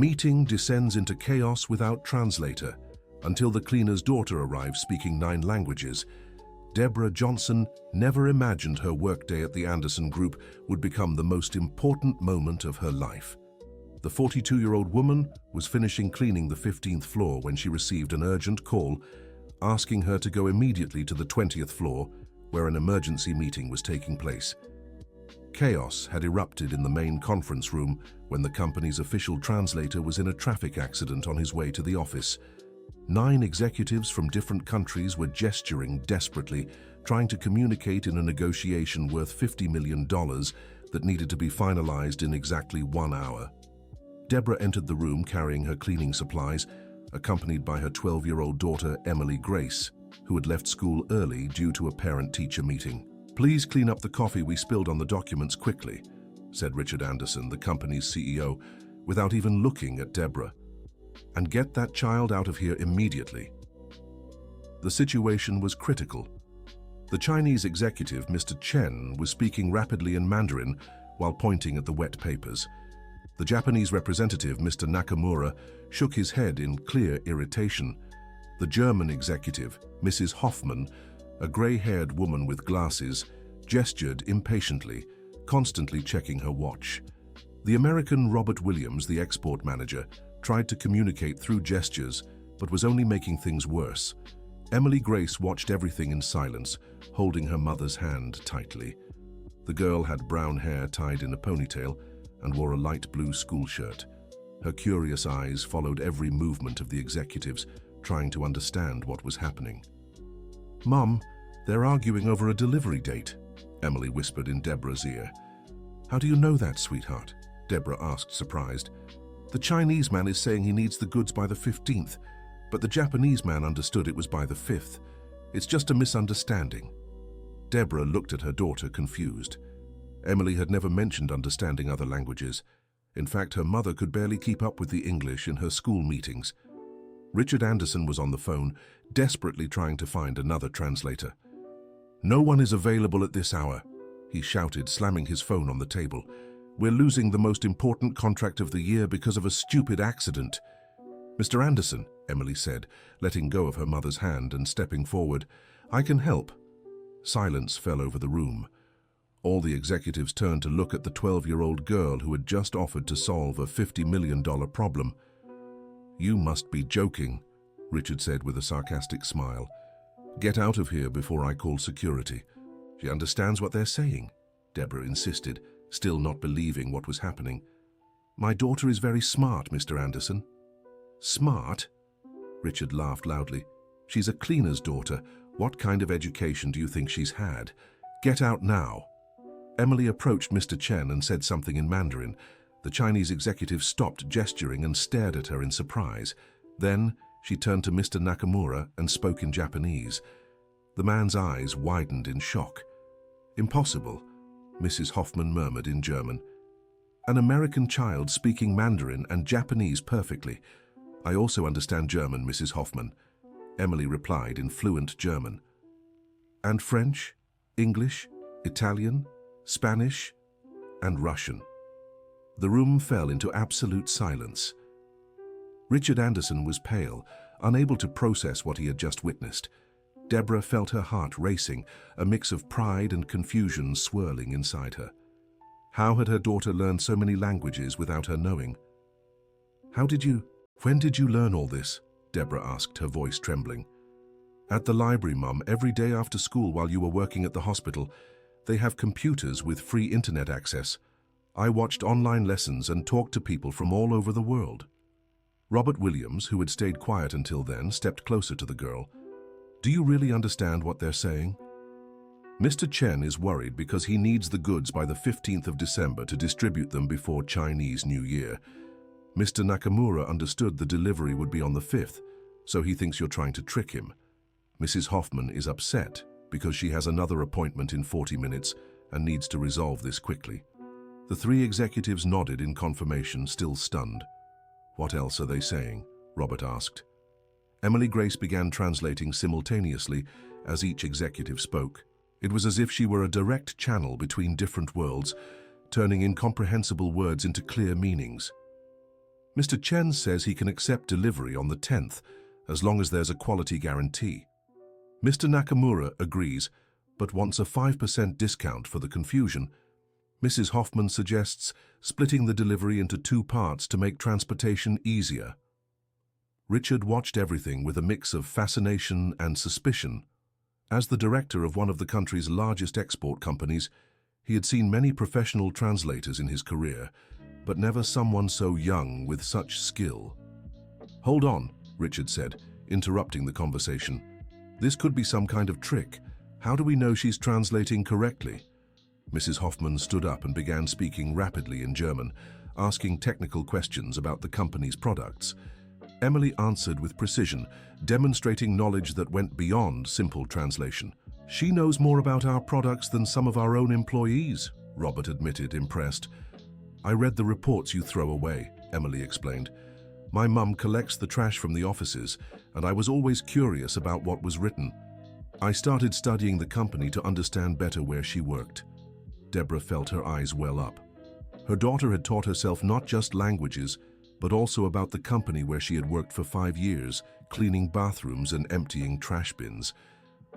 meeting descends into chaos without translator until the cleaner's daughter arrives speaking 9 languages. Deborah Johnson never imagined her workday at the Anderson Group would become the most important moment of her life. The 42-year-old woman was finishing cleaning the 15th floor when she received an urgent call asking her to go immediately to the 20th floor where an emergency meeting was taking place. Chaos had erupted in the main conference room when the company's official translator was in a traffic accident on his way to the office. 9 executives from different countries were gesturing desperately, trying to communicate in a negotiation worth $50 million that needed to be finalized in exactly 1 hour. Deborah entered the room carrying her cleaning supplies, accompanied by her 12-year-old daughter, Emily Grace, who had left school early due to a parent-teacher meeting. "Please clean up the coffee we spilled on the documents quickly," said Richard Anderson, the company's CEO, without even looking at Deborah. "And get that child out of here immediately." The situation was critical. The Chinese executive, Mr. Chen, was speaking rapidly in Mandarin while pointing at the wet papers. The Japanese representative, Mr. Nakamura, shook his head in clear irritation. The German executive, Mrs. Hoffman, a gray-haired woman with glasses, gestured impatiently, constantly checking her watch. The American Robert Williams, the export manager, tried to communicate through gestures, but was only making things worse. Emily Grace watched everything in silence, holding her mother's hand tightly. The girl had brown hair tied in a ponytail and wore a light blue school shirt. Her curious eyes followed every movement of the executives, trying to understand what was happening. "Mom, they're arguing over a delivery date," Emily whispered in Deborah's ear. "How do you know that, sweetheart?" Deborah asked, surprised. "The Chinese man is saying he needs the goods by the 15th, but the Japanese man understood it was by the 5th. It's just a misunderstanding." Deborah looked at her daughter, confused. Emily had never mentioned understanding other languages. In fact, her mother could barely keep up with the English in her school meetings. Richard Anderson was on the phone, desperately trying to find another translator. "No one is available at this hour," he shouted, slamming his phone on the table. "We're losing the most important contract of the year because of a stupid accident." "Mr. Anderson," Emily said, letting go of her mother's hand and stepping forward, "I can help." Silence fell over the room. All the executives turned to look at the 12-year-old girl who had just offered to solve a $50 million problem. "You must be joking," Richard said with a sarcastic smile. "Get out of here before I call security." "She understands what they're saying," Deborah insisted, still not believing what was happening. "My daughter is very smart, Mr. Anderson." "Smart?" Richard laughed loudly. "She's a cleaner's daughter. What kind of education do you think she's had? Get out now." Emily approached Mr. Chen and said something in Mandarin. The Chinese executive stopped gesturing and stared at her in surprise. Then she turned to Mr. Nakamura and spoke in Japanese. The man's eyes widened in shock. "Impossible," Mrs. Hoffman murmured in German. "An American child speaking Mandarin and Japanese perfectly. I also understand German, Mrs. Hoffman," Emily replied in fluent German. "And French, English, Italian, Spanish, and Russian." The room fell into absolute silence. Richard Anderson was pale, unable to process what he had just witnessed. Deborah felt her heart racing, a mix of pride and confusion swirling inside her. How had her daughter learned so many languages without her knowing? When did you learn all this?" Deborah asked, her voice trembling. "At the library, Mum, every day after school while you were working at the hospital. They have computers with free internet access. I watched online lessons and talked to people from all over the world." Robert Williams, who had stayed quiet until then, stepped closer to the girl. "Do you really understand what they're saying?" "Mr. Chen is worried because he needs the goods by the 15th of December to distribute them before Chinese New Year. Mr. Nakamura understood the delivery would be on the 5th, so he thinks you're trying to trick him. Mrs. Hoffman is upset because she has another appointment in 40 minutes and needs to resolve this quickly." The 3 executives nodded in confirmation, still stunned. "What else are they saying?" Robert asked. Emily Grace began translating simultaneously as each executive spoke. It was as if she were a direct channel between different worlds, turning incomprehensible words into clear meanings. Mr. Chen says he can accept delivery on the 10th, as long as there's a quality guarantee. Mr. Nakamura agrees, but wants a 5% discount for the confusion. Mrs. Hoffman suggests splitting the delivery into 2 parts to make transportation easier. Richard watched everything with a mix of fascination and suspicion. As the director of one of the country's largest export companies, he had seen many professional translators in his career, but never someone so young with such skill. "Hold on," Richard said, interrupting the conversation. "This could be some kind of trick. How do we know she's translating correctly?" Mrs. Hoffman stood up and began speaking rapidly in German, asking technical questions about the company's products. Emily answered with precision, demonstrating knowledge that went beyond simple translation. "She knows more about our products than some of our own employees," Robert admitted, impressed. "I read the reports you throw away," Emily explained. "My mum collects the trash from the offices, and I was always curious about what was written. I started studying the company to understand better where she worked." Deborah felt her eyes well up. Her daughter had taught herself not just languages, but also about the company where she had worked for 5 years, cleaning bathrooms and emptying trash bins.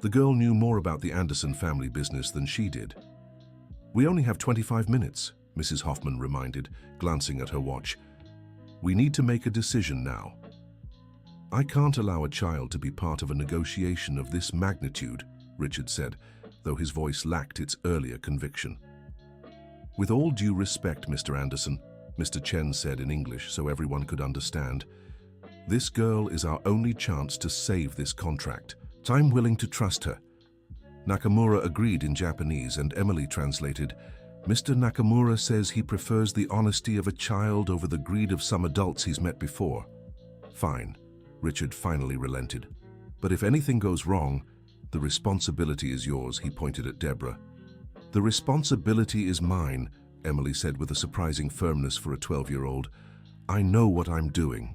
The girl knew more about the Anderson family business than she did. "We only have 25 minutes, Mrs. Hoffman reminded, glancing at her watch. "We need to make a decision now." "I can't allow a child to be part of a negotiation of this magnitude," Richard said, though his voice lacked its earlier conviction. "With all due respect, Mr. Anderson," Mr. Chen said in English so everyone could understand, "this girl is our only chance to save this contract. I'm willing to trust her." Nakamura agreed in Japanese, and Emily translated, "Mr. Nakamura says he prefers the honesty of a child over the greed of some adults he's met before." "Fine," Richard finally relented. "But if anything goes wrong, the responsibility is yours," he pointed at Deborah. "The responsibility is mine," Emily said with a surprising firmness for a 12-year-old. "I know what I'm doing."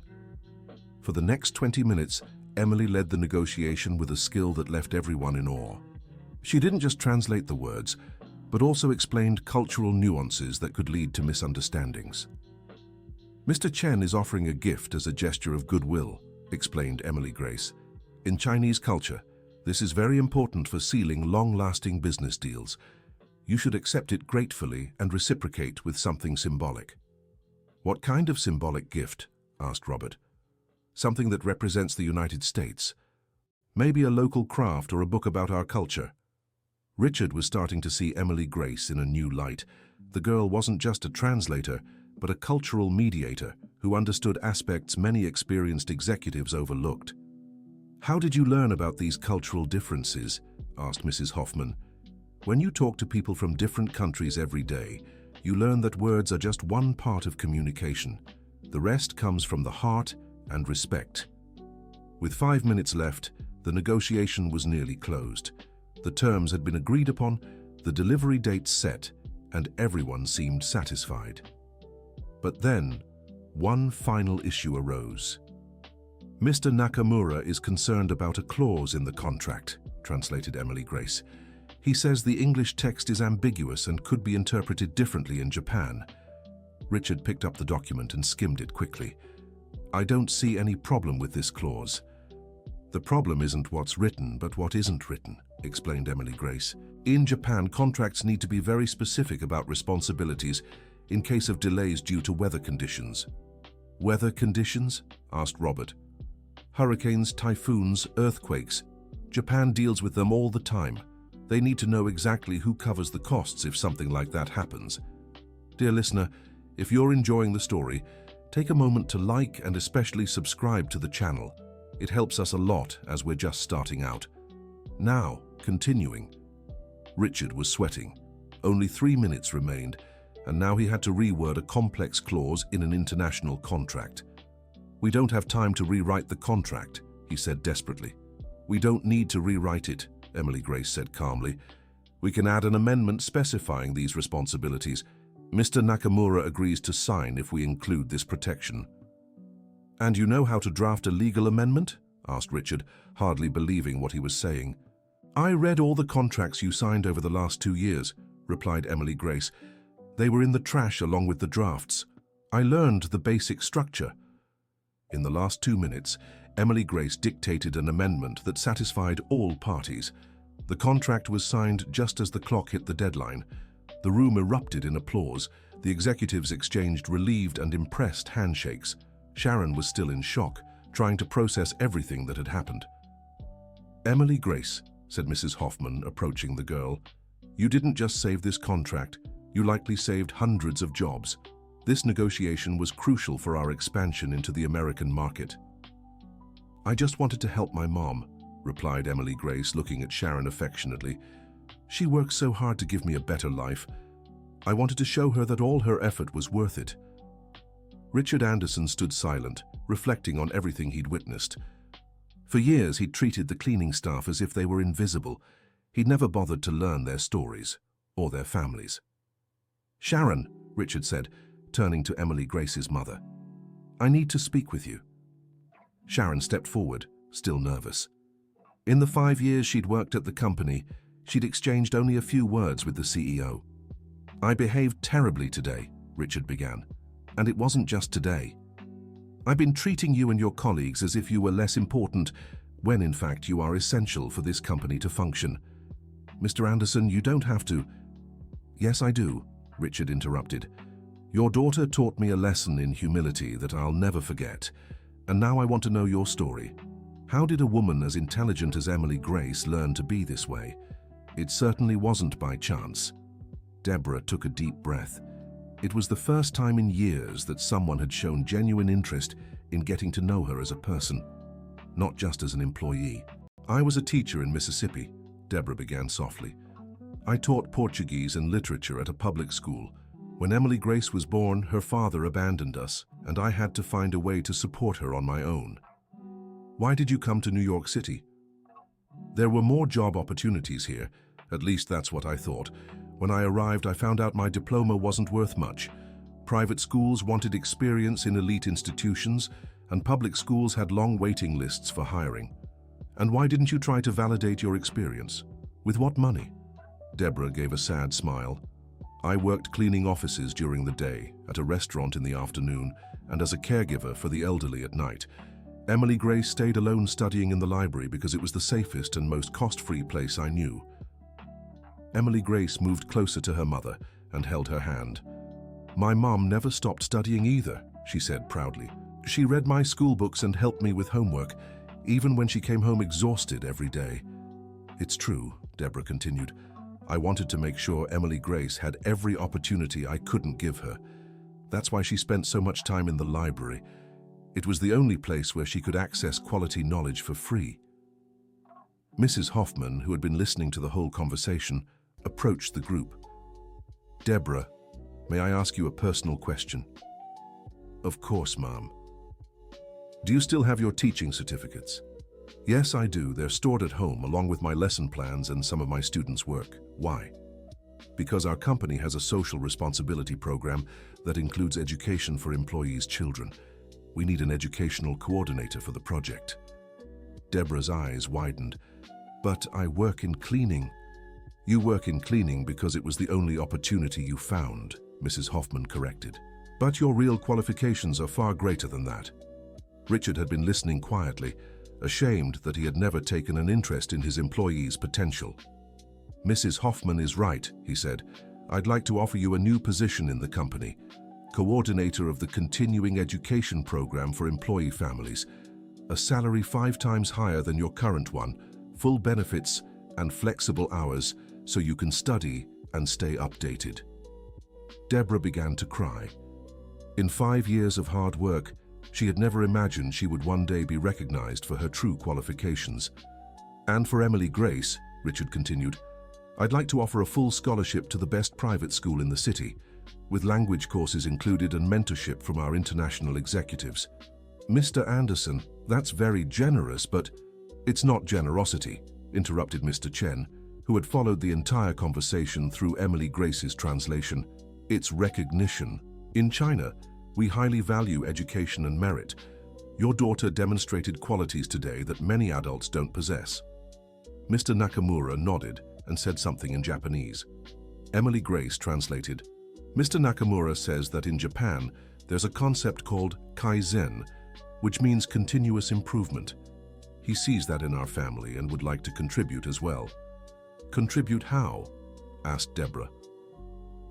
For the next 20 minutes, Emily led the negotiation with a skill that left everyone in awe. She didn't just translate the words, but also explained cultural nuances that could lead to misunderstandings. "Mr. Chen is offering a gift as a gesture of goodwill," explained Emily Grace. "In Chinese culture, this is very important for sealing long-lasting business deals. You should accept it gratefully and reciprocate with something symbolic." "What kind of symbolic gift?" asked Robert. "Something that represents the United States. Maybe a local craft or a book about our culture." Richard was starting to see Emily Grace in a new light. The girl wasn't just a translator, but a cultural mediator who understood aspects many experienced executives overlooked. "How did you learn about these cultural differences?" asked Mrs. Hoffman. "When you talk to people from different countries every day, you learn that words are just one part of communication. The rest comes from the heart and respect." With 5 minutes left, the negotiation was nearly closed. The terms had been agreed upon, the delivery date set, and everyone seemed satisfied. But then, one final issue arose. "Mr. Nakamura is concerned about a clause in the contract," translated Emily Grace. "He says the English text is ambiguous and could be interpreted differently in Japan." Richard picked up the document and skimmed it quickly. "I don't see any problem with this clause." "The problem isn't what's written, but what isn't written," explained Emily Grace. "In Japan, contracts need to be very specific about responsibilities in case of delays due to weather conditions." "Weather conditions?" asked Robert. "Hurricanes, typhoons, earthquakes. Japan deals with them all the time. They need to know exactly who covers the costs if something like that happens." Dear listener, if you're enjoying the story, take a moment to like and especially subscribe to the channel. It helps us a lot as we're just starting out. Now, continuing. Richard was sweating. Only 3 minutes remained, and now he had to reword a complex clause in an international contract. "We don't have time to rewrite the contract," he said desperately. "We don't need to rewrite it," Emily Grace said calmly. "We can add an amendment specifying these responsibilities. Mr. Nakamura agrees to sign if we include this protection." "And you know how to draft a legal amendment?" asked Richard, hardly believing what he was saying. "I read all the contracts you signed over the last 2 years," replied Emily Grace. "They were in the trash along with the drafts. I learned the basic structure. In the last 2 minutes, Emily Grace dictated an amendment that satisfied all parties. The contract was signed just as the clock hit the deadline. The room erupted in applause. The executives exchanged relieved and impressed handshakes. Sharon was still in shock, trying to process everything that had happened. "Emily Grace," said Mrs. Hoffman, approaching the girl, "you didn't just save this contract, you likely saved hundreds of jobs. This negotiation was crucial for our expansion into the American market." "I just wanted to help my mom," replied Emily Grace, looking at Sharon affectionately. "She worked so hard to give me a better life. I wanted to show her that all her effort was worth it." Richard Anderson stood silent, reflecting on everything he'd witnessed. For years, he'd treated the cleaning staff as if they were invisible. He'd never bothered to learn their stories or their families. "Sharon," Richard said, turning to Emily Grace's mother, "I need to speak with you." Sharon stepped forward, still nervous. In the 5 years she'd worked at the company, she'd exchanged only a few words with the CEO. "I behaved terribly today," Richard began, "and it wasn't just today. I've been treating you and your colleagues as if you were less important, when in fact you are essential for this company to function. Mr. Anderson, you don't have to—" "Yes, I do," Richard interrupted. "Your daughter taught me a lesson in humility that I'll never forget, and now I want to know your story. How did a woman as intelligent as Emily Grace learn to be this way? It certainly wasn't by chance." Deborah took a deep breath. It was the first time in years that someone had shown genuine interest in getting to know her as a person, not just as an employee. "I was a teacher in Mississippi," Deborah began softly. "I taught Portuguese and literature at a public school. When Emily Grace was born, her father abandoned us, and I had to find a way to support her on my own." "Why did you come to New York City?" "There were more job opportunities here. At least that's what I thought. When I arrived, I found out my diploma wasn't worth much. Private schools wanted experience in elite institutions, and public schools had long waiting lists for hiring. And why didn't you try to validate your experience? With what money?" Deborah gave a sad smile. "I worked cleaning offices during the day, at a restaurant in the afternoon, and as a caregiver for the elderly at night. Emily Grace stayed alone studying in the library because it was the safest and most cost-free place I knew." Emily Grace moved closer to her mother and held her hand. "My mom never stopped studying either," she said proudly. "She read my school books and helped me with homework, even when she came home exhausted every day." "It's true," Deborah continued. "I wanted to make sure Emily Grace had every opportunity I couldn't give her. That's why she spent so much time in the library. It was the only place where she could access quality knowledge for free." Mrs. Hoffman, who had been listening to the whole conversation, approached the group. "Deborah, may I ask you a personal question?" "Of course, Mom." "Do you still have your teaching certificates?" "Yes, I do. They're stored at home, along with my lesson plans and some of my students' work." "Why?" "Because our company has a social responsibility program that includes education for employees' children. We need an educational coordinator for the project." Deborah's eyes widened. "But I work in cleaning." "You work in cleaning because it was the only opportunity you found," Mrs. Hoffman corrected. "But your real qualifications are far greater than that." Richard had been listening quietly, ashamed that he had never taken an interest in his employees' potential. "Mrs. Hoffman is right," he said. "I'd like to offer you a new position in the company, coordinator of the continuing education program for employee families. A salary 5 times higher than your current one, full benefits and flexible hours so you can study and stay updated." Deborah began to cry. In 5 years of hard work, she had never imagined she would one day be recognized for her true qualifications. "And for Emily Grace," Richard continued, "I'd like to offer a full scholarship to the best private school in the city, with language courses included and mentorship from our international executives." "Mr. Anderson, that's very generous, but—" "It's not generosity," interrupted Mr. Chen, who had followed the entire conversation through Emily Grace's translation. "It's recognition. In China, we highly value education and merit. Your daughter demonstrated qualities today that many adults don't possess." Mr. Nakamura nodded and said something in Japanese. Emily Grace translated. "Mr. Nakamura says that in Japan, There's a concept called Kaizen, which means continuous improvement. He sees that in our family and would like to contribute as well. Contribute how? Asked Deborah.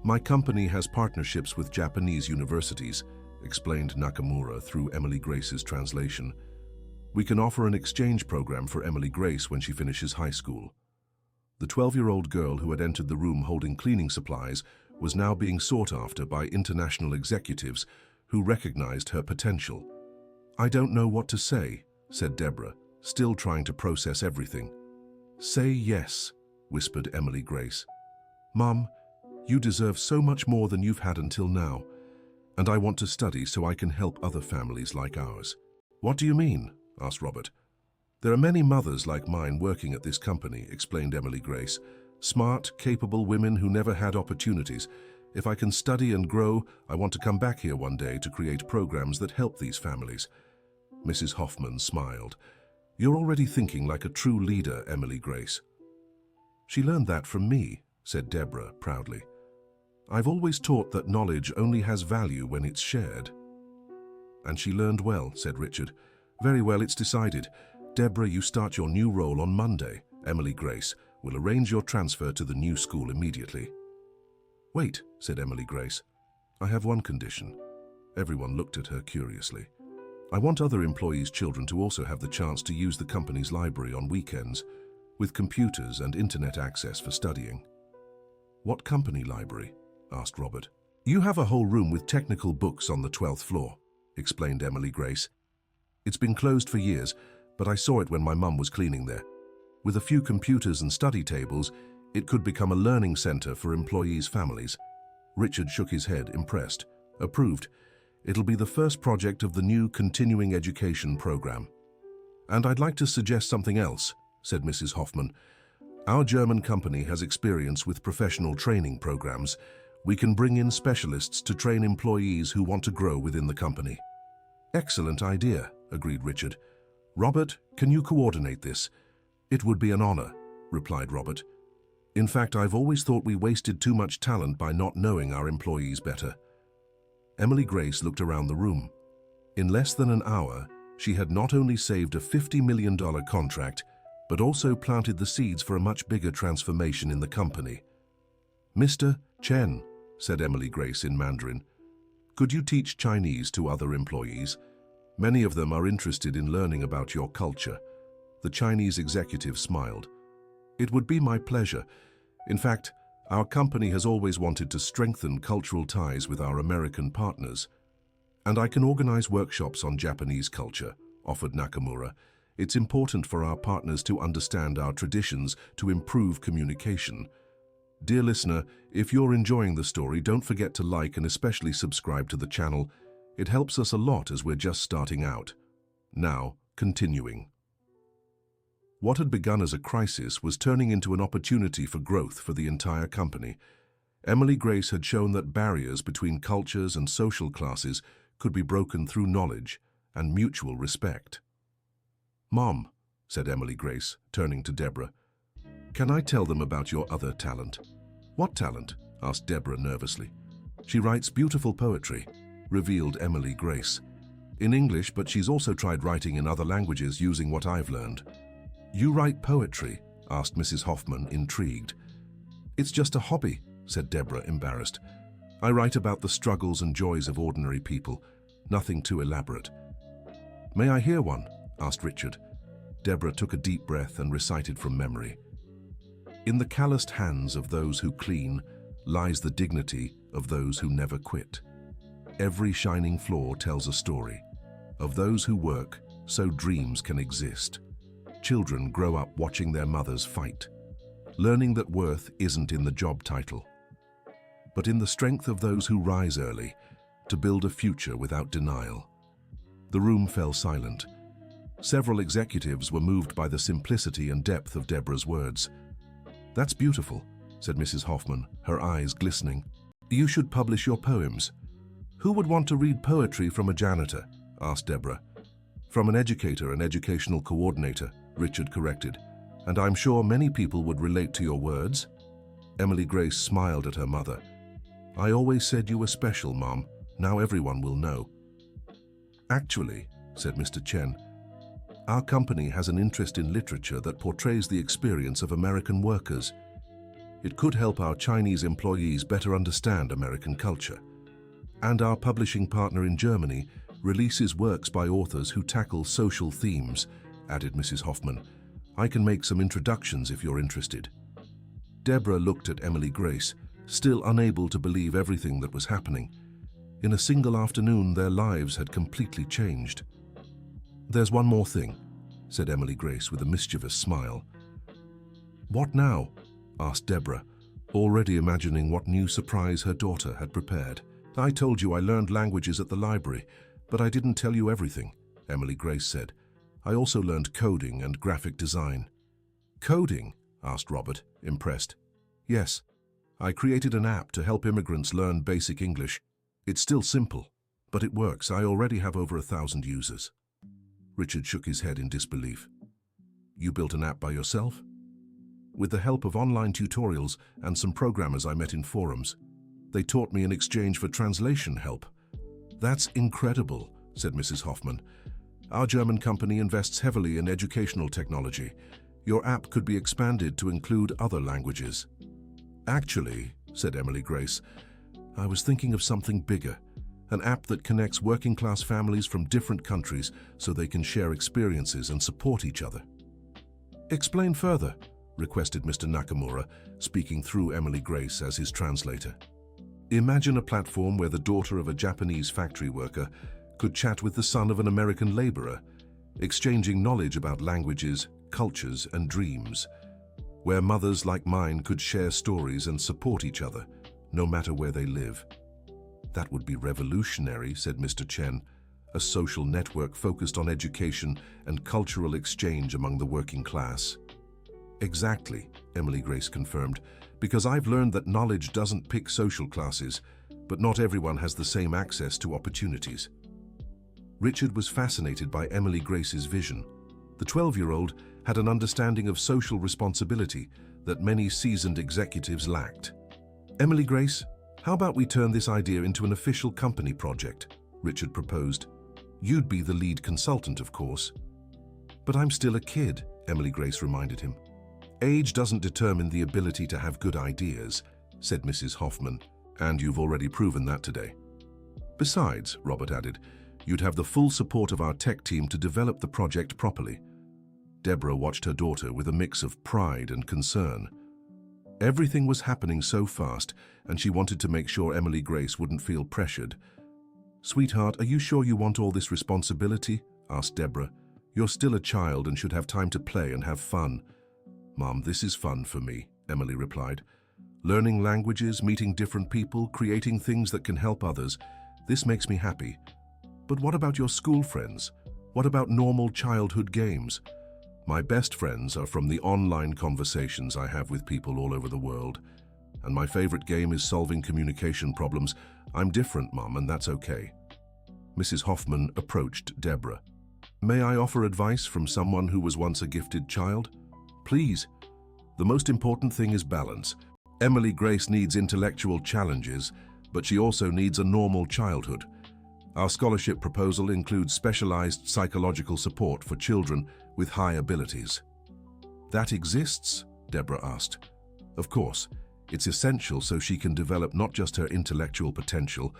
My company has partnerships with Japanese universities, explained Nakamura through Emily Grace's translation. We can offer an exchange program for Emily Grace when she finishes high school. The 12-year-old girl who had entered the room holding cleaning supplies was now being sought after by international executives who recognized her potential. I don't know what to say, said Deborah, still trying to process everything. Say yes, whispered Emily Grace. Mom, you deserve so much more than you've had until now, and I want to study so I can help other families like ours. What do you mean? Asked Robert. There are many mothers like mine working at this company, explained Emily Grace. Smart, capable women who never had opportunities. If I can study and grow, I want to come back here one day to create programs that help these families. Mrs. Hoffman smiled. You're already thinking like a true leader, Emily Grace. She learned that from me, said Deborah proudly. I've always taught that knowledge only has value when it's shared. And she learned well, said Richard. Very well, it's decided. Deborah, you start your new role on Monday. Emily Grace will arrange your transfer to the new school immediately. Wait, said Emily Grace. I have one condition. Everyone looked at her curiously. I want other employees' children to also have the chance to use the company's library on weekends, with computers and internet access for studying. What company library? Asked Robert. You have a whole room with technical books on the 12th floor, explained Emily Grace. It's been closed for years, but I saw it when my mum was cleaning there. With a few computers and study tables, it could become a learning center for employees' families. Richard shook his head, impressed. Approved. It'll be the first project of the new continuing education program. And I'd like to suggest something else, said Mrs. Hoffman. Our German company has experience with professional training programs. We can bring in specialists to train employees who want to grow within the company. Excellent idea, agreed Richard. Robert, can you coordinate this? It would be an honor, replied Robert. In fact, I've always thought we wasted too much talent by not knowing our employees better. Emily Grace looked around the room. In less than an hour, she had not only saved a $50 million contract, but also planted the seeds for a much bigger transformation in the company. Mr. Chen, said Emily Grace in Mandarin, could you teach Chinese to other employees? Many of them are interested in learning about your culture. The Chinese executive smiled. It would be my pleasure. In fact, our company has always wanted to strengthen cultural ties with our American partners. And I can organize workshops on Japanese culture, offered Nakamura. It's important for our partners to understand our traditions to improve communication. Dear listener, if you're enjoying the story, don't forget to like and especially subscribe to the channel. It helps us a lot as we're just starting out. Now, continuing. What had begun as a crisis was turning into an opportunity for growth for the entire company. Emily Grace had shown that barriers between cultures and social classes could be broken through knowledge and mutual respect. Mom, said Emily Grace, turning to Deborah, can I tell them about your other talent? What talent? Asked Deborah nervously. She writes beautiful poetry, revealed Emily Grace. In English, but she's also tried writing in other languages using what I've learned. You write poetry? Asked Mrs. Hoffman, intrigued. It's just a hobby, said Deborah, embarrassed. I write about the struggles and joys of ordinary people, nothing too elaborate. May I hear one? Asked Richard. Deborah took a deep breath and recited from memory. In the calloused hands of those who clean lies the dignity of those who never quit. Every shining floor tells a story. Of those who work, so dreams can exist. Children grow up watching their mothers fight, learning that worth isn't in the job title, but in the strength of those who rise early to build a future without denial. The room fell silent. Several executives were moved by the simplicity and depth of Deborah's words. That's beautiful, said Mrs. Hoffman, her eyes glistening. You should publish your poems. Who would want to read poetry from a janitor? Asked Deborah. From an educator and educational coordinator, Richard corrected. And I'm sure many people would relate to your words. Emily Grace smiled at her mother. I always said you were special, Mom, Now everyone will know. Actually, said Mr. Chen, our company has an interest in literature that portrays the experience of American workers. It could help our Chinese employees better understand American culture. And our publishing partner in Germany releases works by authors who tackle social themes, added Mrs. Hoffman. I can make some introductions if you're interested. Deborah looked at Emily Grace, still unable to believe everything that was happening. In a single afternoon, their lives had completely changed. There's one more thing, said Emily Grace with a mischievous smile. What now? Asked Deborah, already imagining what new surprise her daughter had prepared. I told you I learned languages at the library, but I didn't tell you everything, Emily Grace said. I also learned coding and graphic design. Coding? Asked Robert, impressed. Yes. I created an app to help immigrants learn basic English. It's still simple, but it works. I already have over 1,000 users. Richard shook his head in disbelief. You built an app by yourself? With the help of online tutorials and some programmers I met in forums. They taught me in exchange for translation help. That's incredible, said Mrs. Hoffman. Our German company invests heavily in educational technology. Your app could be expanded to include other languages. Actually, said Emily Grace, I was thinking of something bigger. An app that connects working-class families from different countries so they can share experiences and support each other. Explain further, requested Mr. Nakamura, speaking through Emily Grace as his translator. Imagine a platform where the daughter of a Japanese factory worker could chat with the son of an American laborer, exchanging knowledge about languages, cultures, and dreams, where mothers like mine could share stories and support each other, no matter where they live. That would be revolutionary, said Mr. Chen, a social network focused on education and cultural exchange among the working class. Exactly, Emily Grace confirmed, because I've learned that knowledge doesn't pick social classes, but not everyone has the same access to opportunities. Richard was fascinated by Emily Grace's vision. The 12-year-old had an understanding of social responsibility that many seasoned executives lacked. Emily Grace, how about we turn this idea into an official company project? Richard proposed. You'd be the lead consultant, of course. But I'm still a kid, Emily Grace reminded him. Age doesn't determine the ability to have good ideas, said Mrs. Hoffman, and you've already proven that today. Besides, Robert added, you'd have the full support of our tech team to develop the project properly. Deborah watched her daughter with a mix of pride and concern. Everything was happening so fast, and she wanted to make sure Emily Grace wouldn't feel pressured. Sweetheart, are you sure you want all this responsibility? Asked Deborah. You're still a child and should have time to play and have fun. Mom, this is fun for me, Emily replied. Learning languages, meeting different people, creating things that can help others. This makes me happy. But what about your school friends? What about normal childhood games? My best friends are from the online conversations I have with people all over the world. And my favorite game is solving communication problems. I'm different, Mom, and that's okay. Mrs. Hoffman approached Deborah. May I offer advice from someone who was once a gifted child? Please. The most important thing is balance. Emily Grace needs intellectual challenges, but she also needs a normal childhood. Our scholarship proposal includes specialized psychological support for children with high abilities. That exists? Deborah asked. Of course. It's essential so she can develop not just her intellectual potential,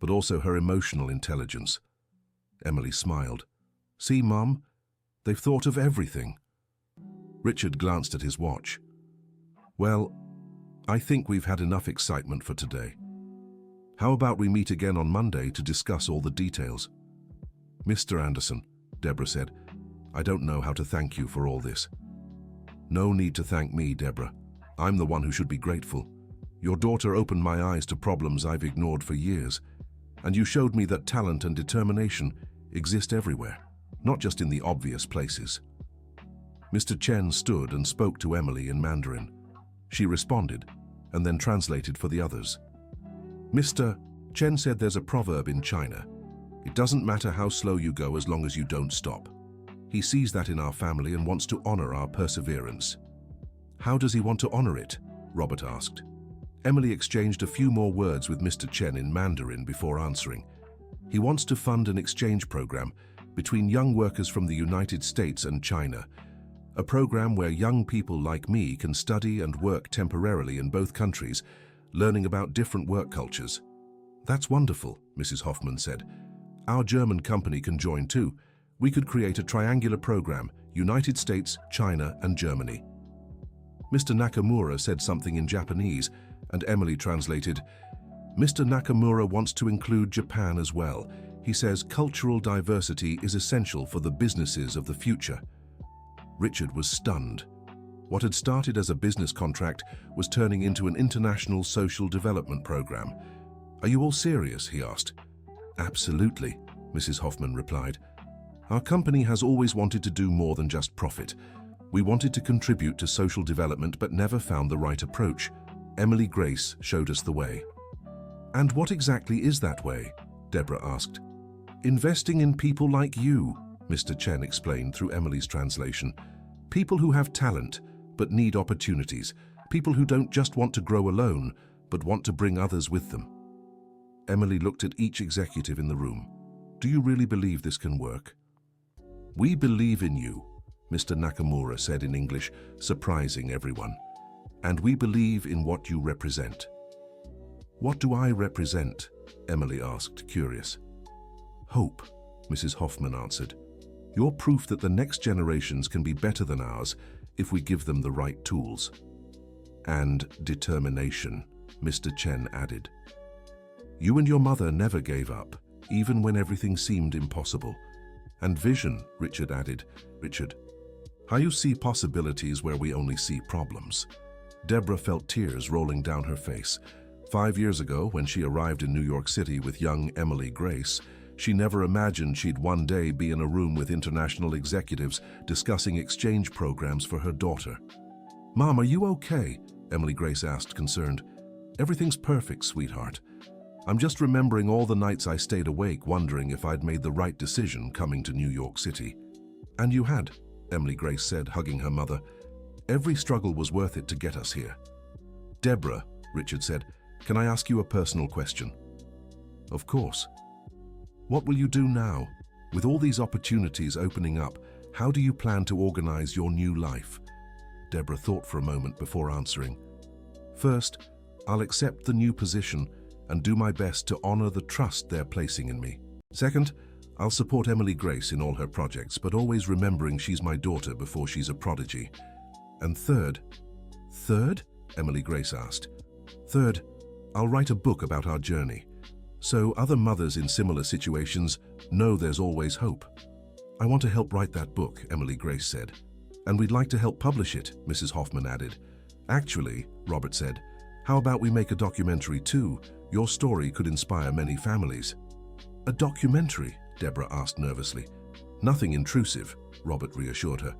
but also her emotional intelligence. Emily smiled. See, Mum? They've thought of everything. Richard glanced at his watch. Well, I think we've had enough excitement for today. How about we meet again on Monday to discuss all the details? Mr. Anderson, Deborah said, I don't know how to thank you for all this. No need to thank me, Deborah. I'm the one who should be grateful. Your daughter opened my eyes to problems I've ignored for years, and you showed me that talent and determination exist everywhere, not just in the obvious places. Mr. Chen stood and spoke to Emily in Mandarin. She responded, and then translated for the others. Mr. Chen said there's a proverb in China. It doesn't matter how slow you go as long as you don't stop. He sees that in our family and wants to honor our perseverance. How does he want to honor it? Robert asked. Emily exchanged a few more words with Mr. Chen in Mandarin before answering. He wants to fund an exchange program between young workers from the United States and China, a program where young people like me can study and work temporarily in both countries, learning about different work cultures. That's wonderful, Mrs. Hoffman said. Our German company can join too. We could create a triangular program, United States, China, and Germany. Mr. Nakamura said something in Japanese, and Emily translated, Mr. Nakamura wants to include Japan as well. He says cultural diversity is essential for the businesses of the future. Richard was stunned. What had started as a business contract was turning into an international social development program. Are you all serious? He asked. Absolutely, Mrs. Hoffman replied. Our company has always wanted to do more than just profit. We wanted to contribute to social development but never found the right approach. Emily Grace showed us the way. And what exactly is that way? Deborah asked. Investing in people like you, Mr. Chen explained through Emily's translation. People who have talent but need opportunities. People who don't just want to grow alone but want to bring others with them. Emily looked at each executive in the room. Do you really believe this can work? We believe in you, Mr. Nakamura said in English, surprising everyone. And we believe in what you represent. What do I represent? Emily asked, curious. Hope, Mrs. Hoffman answered. You're proof that the next generations can be better than ours if we give them the right tools. And determination, Mr. Chen added. You and your mother never gave up, even when everything seemed impossible. And vision, Richard added. Richard, how you see possibilities where we only see problems. Deborah felt tears rolling down her face. 5 years ago, when she arrived in New York City with young Emily Grace, she never imagined she'd one day be in a room with international executives discussing exchange programs for her daughter. Mom, are you okay? Emily Grace asked, concerned. Everything's perfect, sweetheart. I'm just remembering all the nights I stayed awake wondering if I'd made the right decision coming to New York City. And you had, Emily Grace said, hugging her mother. Every struggle was worth it to get us here. Deborah, Richard said, can I ask you a personal question? Of course. What will you do now? With all these opportunities opening up, how do you plan to organize your new life? Deborah thought for a moment before answering. First, I'll accept the new position and do my best to honor the trust they're placing in me. Second, I'll support Emily Grace in all her projects, but always remembering she's my daughter before she's a prodigy. And third, Emily Grace asked. Third, I'll write a book about our journey, so other mothers in similar situations know there's always hope. I want to help write that book, Emily Grace said. And we'd like to help publish it, Mrs. Hoffman added. Actually, Robert said, how about we make a documentary too? Your story could inspire many families. A documentary? Deborah asked nervously. Nothing intrusive, Robert reassured her.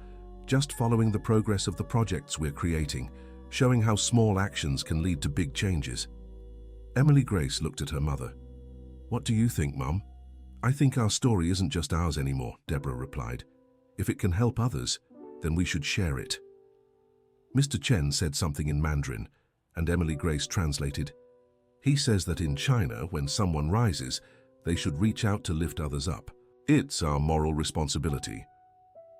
Just following the progress of the projects we're creating, showing how small actions can lead to big changes. Emily Grace looked at her mother. What do you think, Mum? I think our story isn't just ours anymore, Deborah replied. If it can help others, then we should share it. Mr. Chen said something in Mandarin, and Emily Grace translated. He says that in China, when someone rises, they should reach out to lift others up. It's our moral responsibility.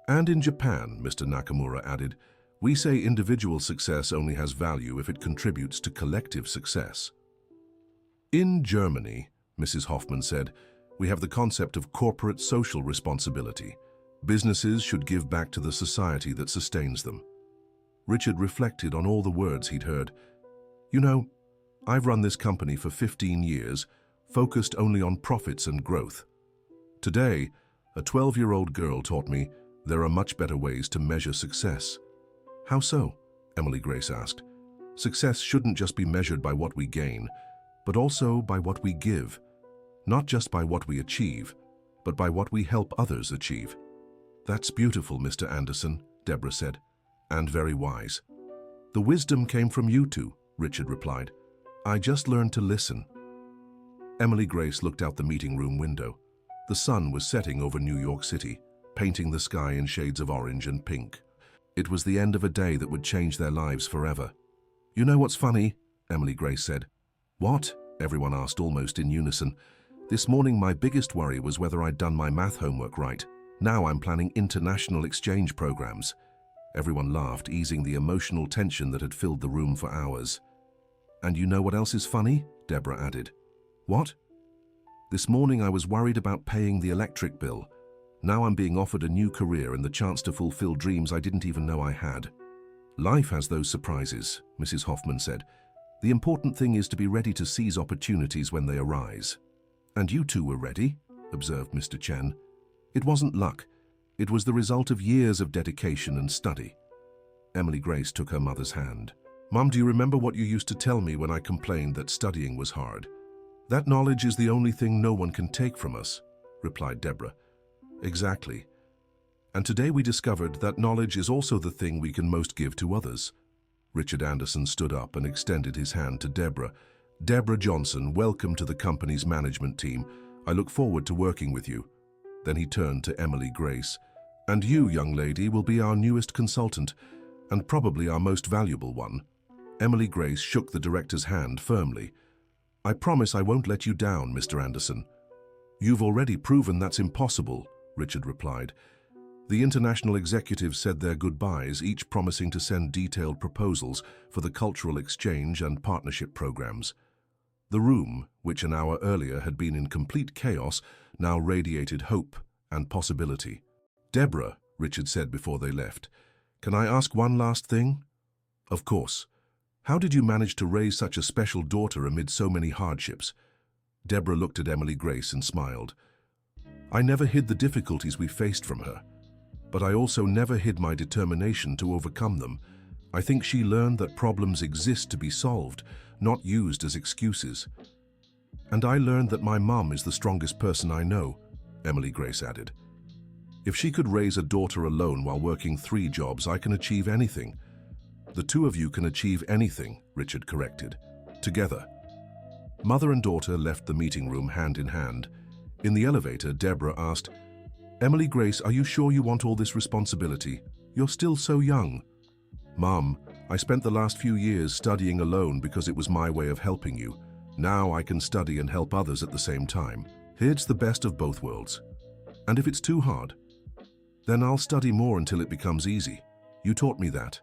And in Japan, Mr. Nakamura added, we say individual success only has value if it contributes to collective success. In Germany, Mrs. Hoffman said, we have the concept of corporate social responsibility. Businesses should give back to the society that sustains them. Richard reflected on all the words he'd heard. You know, I've run this company for 15 years, focused only on profits and growth. Today, a 12-year-old girl taught me there are much better ways to measure success. How so? Emily Grace asked. Success shouldn't just be measured by what we gain, but also by what we give. Not just by what we achieve, but by what we help others achieve. That's beautiful, Mr. Anderson, Deborah said, and very wise. The wisdom came from you two, Richard replied. I just learned to listen. Emily Grace looked out the meeting room window. The sun was setting over New York City, painting the sky in shades of orange and pink. It was the end of a day that would change their lives forever. You know what's funny? Emily Grace said. What? Everyone asked almost in unison. This morning my biggest worry was whether I'd done my math homework right. Now I'm planning international exchange programs. Everyone laughed, easing the emotional tension that had filled the room for hours. And you know what else is funny? Deborah added. What? This morning I was worried about paying the electric bill. Now I'm being offered a new career and the chance to fulfill dreams I didn't even know I had. Life has those surprises, Mrs. Hoffman said. The important thing is to be ready to seize opportunities when they arise. And you two were ready, observed Mr. Chen. It wasn't luck. It was the result of years of dedication and study. Emily Grace took her mother's hand. Mum, do you remember what you used to tell me when I complained that studying was hard? That knowledge is the only thing no one can take from us, replied Deborah. Exactly. And today we discovered that knowledge is also the thing we can most give to others. Richard Anderson stood up and extended his hand to Deborah. Deborah Johnson, welcome to the company's management team. I look forward to working with you. Then he turned to Emily Grace. And you, young lady, will be our newest consultant, and probably our most valuable one. Emily Grace shook the director's hand firmly. I promise I won't let you down, Mr. Anderson. You've already proven that's impossible, Richard replied. The international executives said their goodbyes, each promising to send detailed proposals for the cultural exchange and partnership programs. The room, which an hour earlier had been in complete chaos, now radiated hope and possibility. Deborah, Richard said before they left, can I ask one last thing? Of course. How did you manage to raise such a special daughter amid so many hardships? Deborah looked at Emily Grace and smiled. I never hid the difficulties we faced from her, but I also never hid my determination to overcome them. I think she learned that problems exist to be solved, not used as excuses. And I learned that my mum is the strongest person I know, Emily Grace added. If she could raise a daughter alone while working 3 jobs, I can achieve anything. The two of you can achieve anything, Richard corrected. Together. Mother and daughter left the meeting room hand in hand. In the elevator, Deborah asked, Emily Grace, are you sure you want all this responsibility? You're still so young. Mom, I spent the last few years studying alone because it was my way of helping you. Now I can study and help others at the same time. It's the best of both worlds. And if it's too hard, then I'll study more until it becomes easy. You taught me that.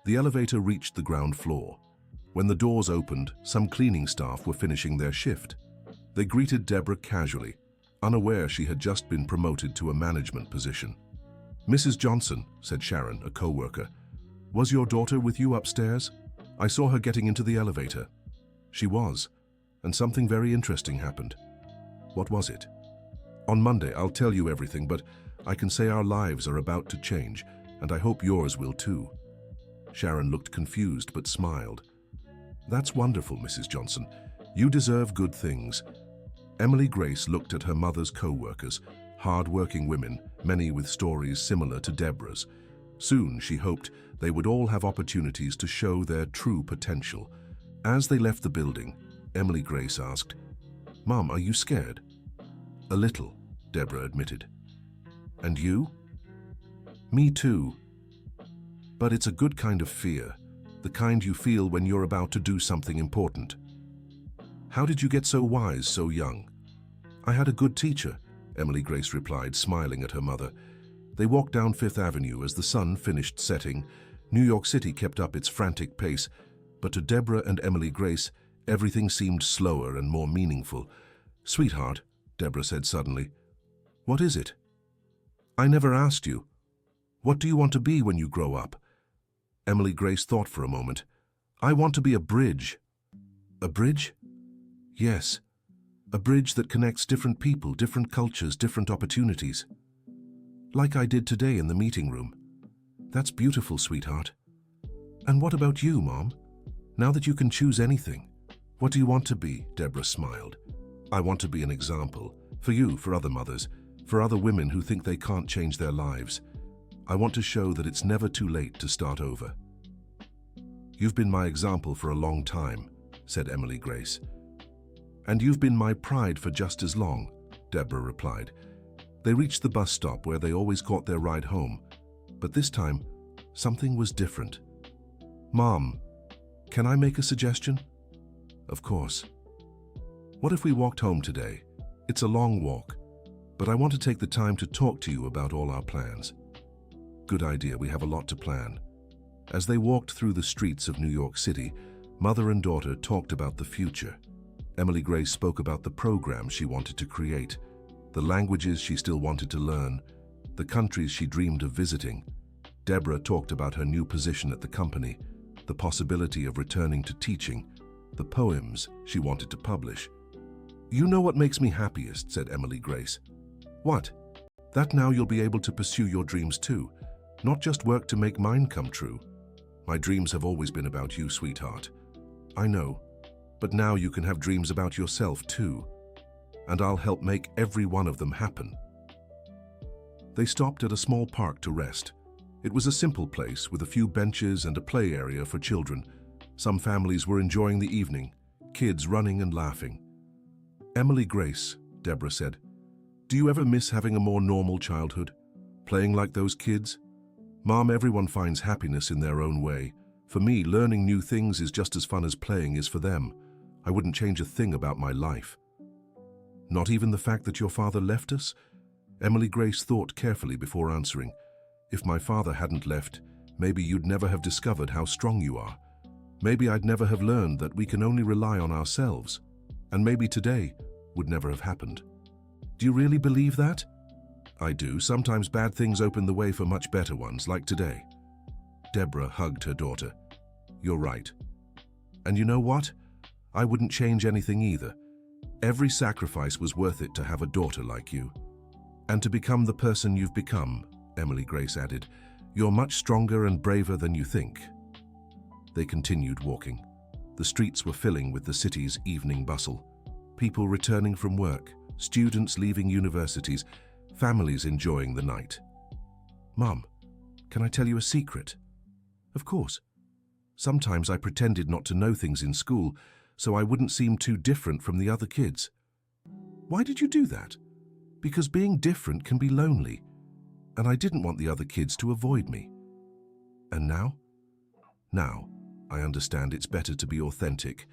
The elevator reached the ground floor. When the doors opened, some cleaning staff were finishing their shift. They greeted Deborah casually, unaware she had just been promoted to a management position. Mrs. Johnson, said Sharon, a co-worker, was your daughter with you upstairs? I saw her getting into the elevator. She was, and something very interesting happened. What was it? On Monday, I'll tell you everything, but I can say our lives are about to change, and I hope yours will too. Sharon looked confused but smiled. That's wonderful, Mrs. Johnson. You deserve good things. Emily Grace looked at her mother's co-workers, hard-working women, many with stories similar to Deborah's. Soon, she hoped, they would all have opportunities to show their true potential. As they left the building, Emily Grace asked, Mom, are you scared? A little, Deborah admitted. And you? Me too. But it's a good kind of fear, the kind you feel when you're about to do something important. How did you get so wise so young? I had a good teacher, Emily Grace replied, smiling at her mother. They walked down Fifth Avenue as the sun finished setting. New York City kept up its frantic pace, but to Deborah and Emily Grace, everything seemed slower and more meaningful. Sweetheart, Deborah said suddenly. What is it? I never asked you. What do you want to be when you grow up? Emily Grace thought for a moment. I want to be a bridge. A bridge? Yes. A bridge that connects different people, different cultures, different opportunities. Like I did today in the meeting room. That's beautiful, sweetheart. And what about you, Mom? Now that you can choose anything, what do you want to be? Deborah smiled. I want to be an example. For you, for other mothers, for other women who think they can't change their lives. I want to show that it's never too late to start over. You've been my example for a long time, said Emily Grace. And you've been my pride for just as long, Deborah replied. They reached the bus stop where they always caught their ride home. But this time, something was different. Mom, Can I make a suggestion? Of course. What if we walked home today? It's a long walk, but I want to take the time to talk to you about all our plans. Good idea, we have a lot to plan. As they walked through the streets of New York City, mother and daughter talked about the future. Emily Grace spoke about the program she wanted to create, the languages she still wanted to learn, the countries she dreamed of visiting. Deborah talked about her new position at the company, the possibility of returning to teaching, the poems she wanted to publish. You know what makes me happiest, said Emily Grace. What? That now you'll be able to pursue your dreams too, not just work to make mine come true. My dreams have always been about you, sweetheart. I know, but now you can have dreams about yourself too, and I'll help make every one of them happen. They stopped at a small park to rest. It was a simple place with a few benches and a play area for children. Some families were enjoying the evening, kids running and laughing. Emily Grace, Deborah said, do you ever miss having a more normal childhood? Playing like those kids? Mom, everyone finds happiness in their own way. For me, learning new things is just as fun as playing is for them. I wouldn't change a thing about my life. Not even the fact that your father left us? Emily Grace thought carefully before answering. If my father hadn't left, maybe you'd never have discovered how strong you are. Maybe I'd never have learned that we can only rely on ourselves. And maybe today would never have happened. Do you really believe that? I do. Sometimes bad things open the way for much better ones, like today. Deborah hugged her daughter. You're right. And you know what? I wouldn't change anything either. Every sacrifice was worth it to have a daughter like you. And to become the person you've become, Emily Grace added, you're much stronger and braver than you think. They continued walking. The streets were filling with the city's evening bustle. People returning from work, students leaving universities, families enjoying the night. Mom, can I tell you a secret? Of course. Sometimes I pretended not to know things in school, so I wouldn't seem too different from the other kids. Why did you do that? Because being different can be lonely, and I didn't want the other kids to avoid me. And now? Now, I understand it's better to be authentic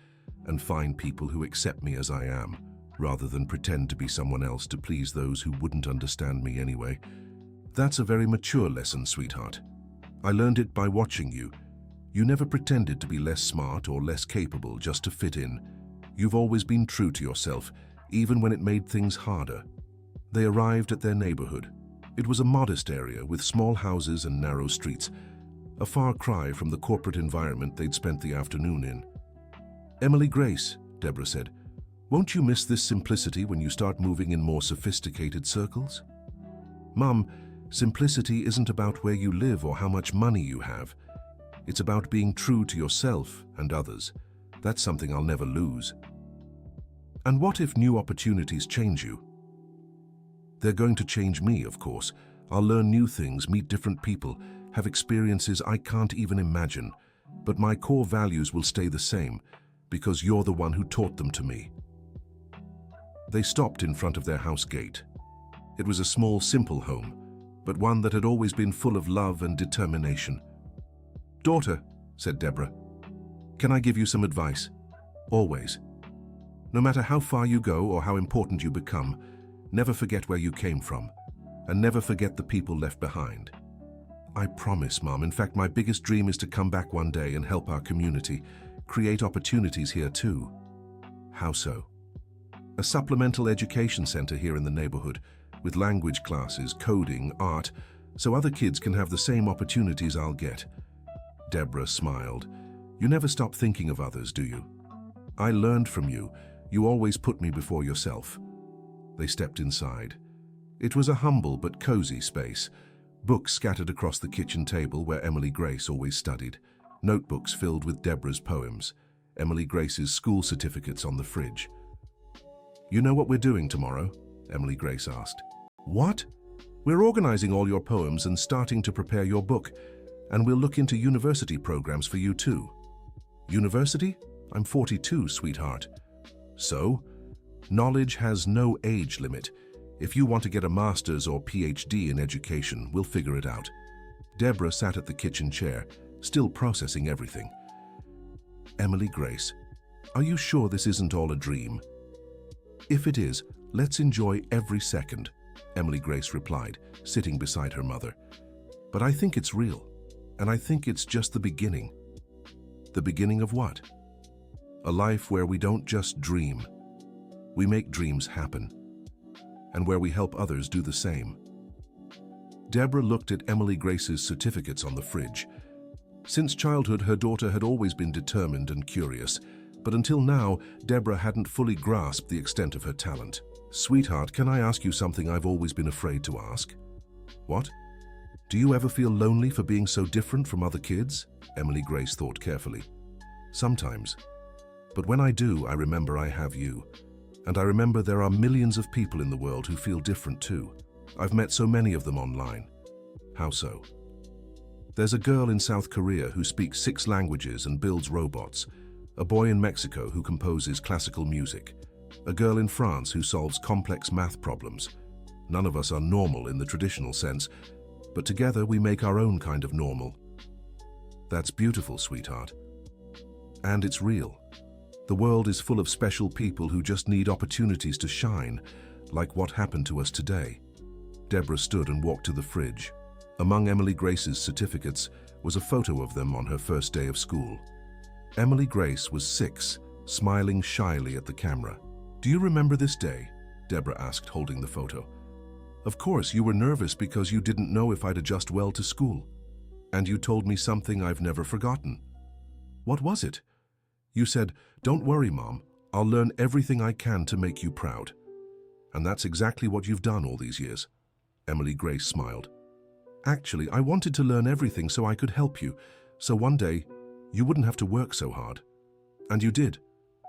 and find people who accept me as I am, rather than pretend to be someone else to please those who wouldn't understand me anyway. That's a very mature lesson, sweetheart. I learned it by watching you. You never pretended to be less smart or less capable just to fit in. You've always been true to yourself, even when it made things harder. They arrived at their neighborhood. It was a modest area with small houses and narrow streets, a far cry from the corporate environment they'd spent the afternoon in. Emily Grace, Deborah said, won't you miss this simplicity when you start moving in more sophisticated circles? Mum, simplicity isn't about where you live or how much money you have. It's about being true to yourself and others. That's something I'll never lose. And what if new opportunities change you? They're going to change me, of course. I'll learn new things, meet different people, have experiences I can't even imagine. But my core values will stay the same, because you're the one who taught them to me. They stopped in front of their house gate. It was a small, simple home, but one that had always been full of love and determination. Daughter, said Deborah, can I give you some advice? Always. No matter how far you go or how important you become, never forget where you came from, and never forget the people left behind. I promise, Mom. In fact, my biggest dream is to come back one day and help our community, create opportunities here too. How so? A supplemental education center here in the neighborhood, with language classes, coding, art, so other kids can have the same opportunities I'll get. Deborah smiled. You never stop thinking of others, do you? I learned from you. You always put me before yourself. They stepped inside. It was a humble but cozy space. Books scattered across the kitchen table where Emily Grace always studied. Notebooks filled with Deborah's poems. Emily Grace's school certificates on the fridge. You know what we're doing tomorrow? Emily Grace asked. What? We're organizing all your poems and starting to prepare your book. And we'll look into university programs for you too. University? I'm 42, sweetheart. So? Knowledge has no age limit. If you want to get a master's or PhD in education, we'll figure it out. Deborah sat at the kitchen chair, still processing everything. Emily Grace, are you sure this isn't all a dream? If it is, let's enjoy every second, Emily Grace replied, sitting beside her mother. But I think it's real, and I think it's just the beginning. The beginning of what? A life where we don't just dream. We make dreams happen, and where we help others do the same. Deborah looked at Emily Grace's certificates on the fridge. Since childhood, her daughter had always been determined and curious, but until now, Deborah hadn't fully grasped the extent of her talent. Sweetheart, can I ask you something I've always been afraid to ask? What? Do you ever feel lonely for being so different from other kids? Emily Grace thought carefully. Sometimes. But when I do, I remember I have you. And I remember there are millions of people in the world who feel different too. I've met so many of them online. How so? There's a girl in South Korea who speaks 6 languages and builds robots. A boy in Mexico who composes classical music. A girl in France who solves complex math problems. None of us are normal in the traditional sense, but together we make our own kind of normal. That's beautiful, sweetheart. And it's real. The world is full of special people who just need opportunities to shine, like what happened to us today. Deborah stood and walked to the fridge. Among Emily Grace's certificates was a photo of them on her first day of school. Emily Grace was 6, smiling shyly at the camera. Do you remember this day? Deborah asked, holding the photo. Of course, you were nervous because you didn't know if I'd adjust well to school. And you told me something I've never forgotten. What was it? You said, "Don't worry, Mom, I'll learn everything I can to make you proud." And that's exactly what you've done all these years. Emily Grace smiled. Actually, I wanted to learn everything so I could help you, so one day you wouldn't have to work so hard. And you did.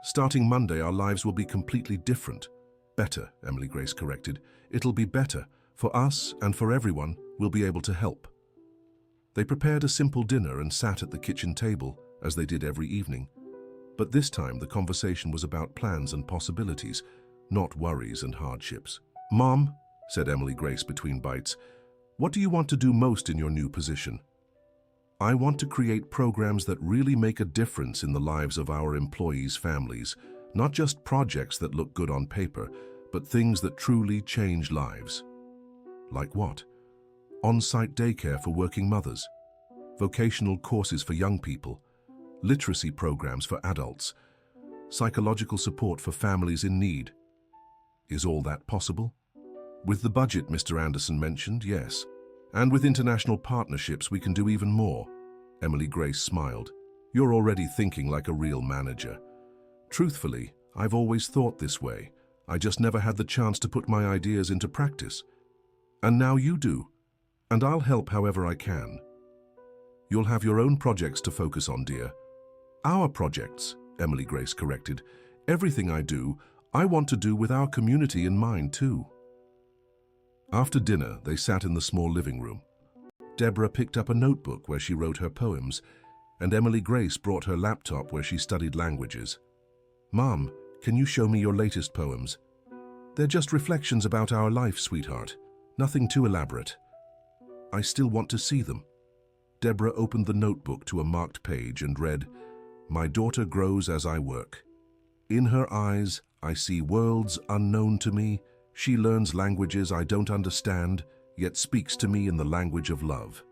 Starting Monday, our lives will be completely different. Better, Emily Grace corrected. It'll be better. For us and for everyone, we'll be able to help. They prepared a simple dinner and sat at the kitchen table, as they did every evening. But this time, the conversation was about plans and possibilities, not worries and hardships. Mom, said Emily Grace between bites, what do you want to do most in your new position? I want to create programs that really make a difference in the lives of our employees' families, not just projects that look good on paper, but things that truly change lives. Like what? On-site daycare for working mothers, vocational courses for young people, literacy programs for adults, psychological support for families in need. Is all that possible? With the budget Mr. Anderson mentioned, yes. And with international partnerships, we can do even more. Emily Grace smiled. You're already thinking like a real manager. Truthfully, I've always thought this way. I just never had the chance to put my ideas into practice. And now you do. And I'll help however I can. You'll have your own projects to focus on, dear. Our projects, Emily Grace corrected. Everything I do, I want to do with our community in mind too. After dinner, they sat in the small living room. Deborah picked up a notebook where she wrote her poems, and Emily Grace brought her laptop where she studied languages. Mom, can you show me your latest poems? They're just reflections about our life, sweetheart. Nothing too elaborate. I still want to see them. Deborah opened the notebook to a marked page and read, My daughter grows as I work. In her eyes, I see worlds unknown to me. She learns languages I don't understand, yet speaks to me in the language of love.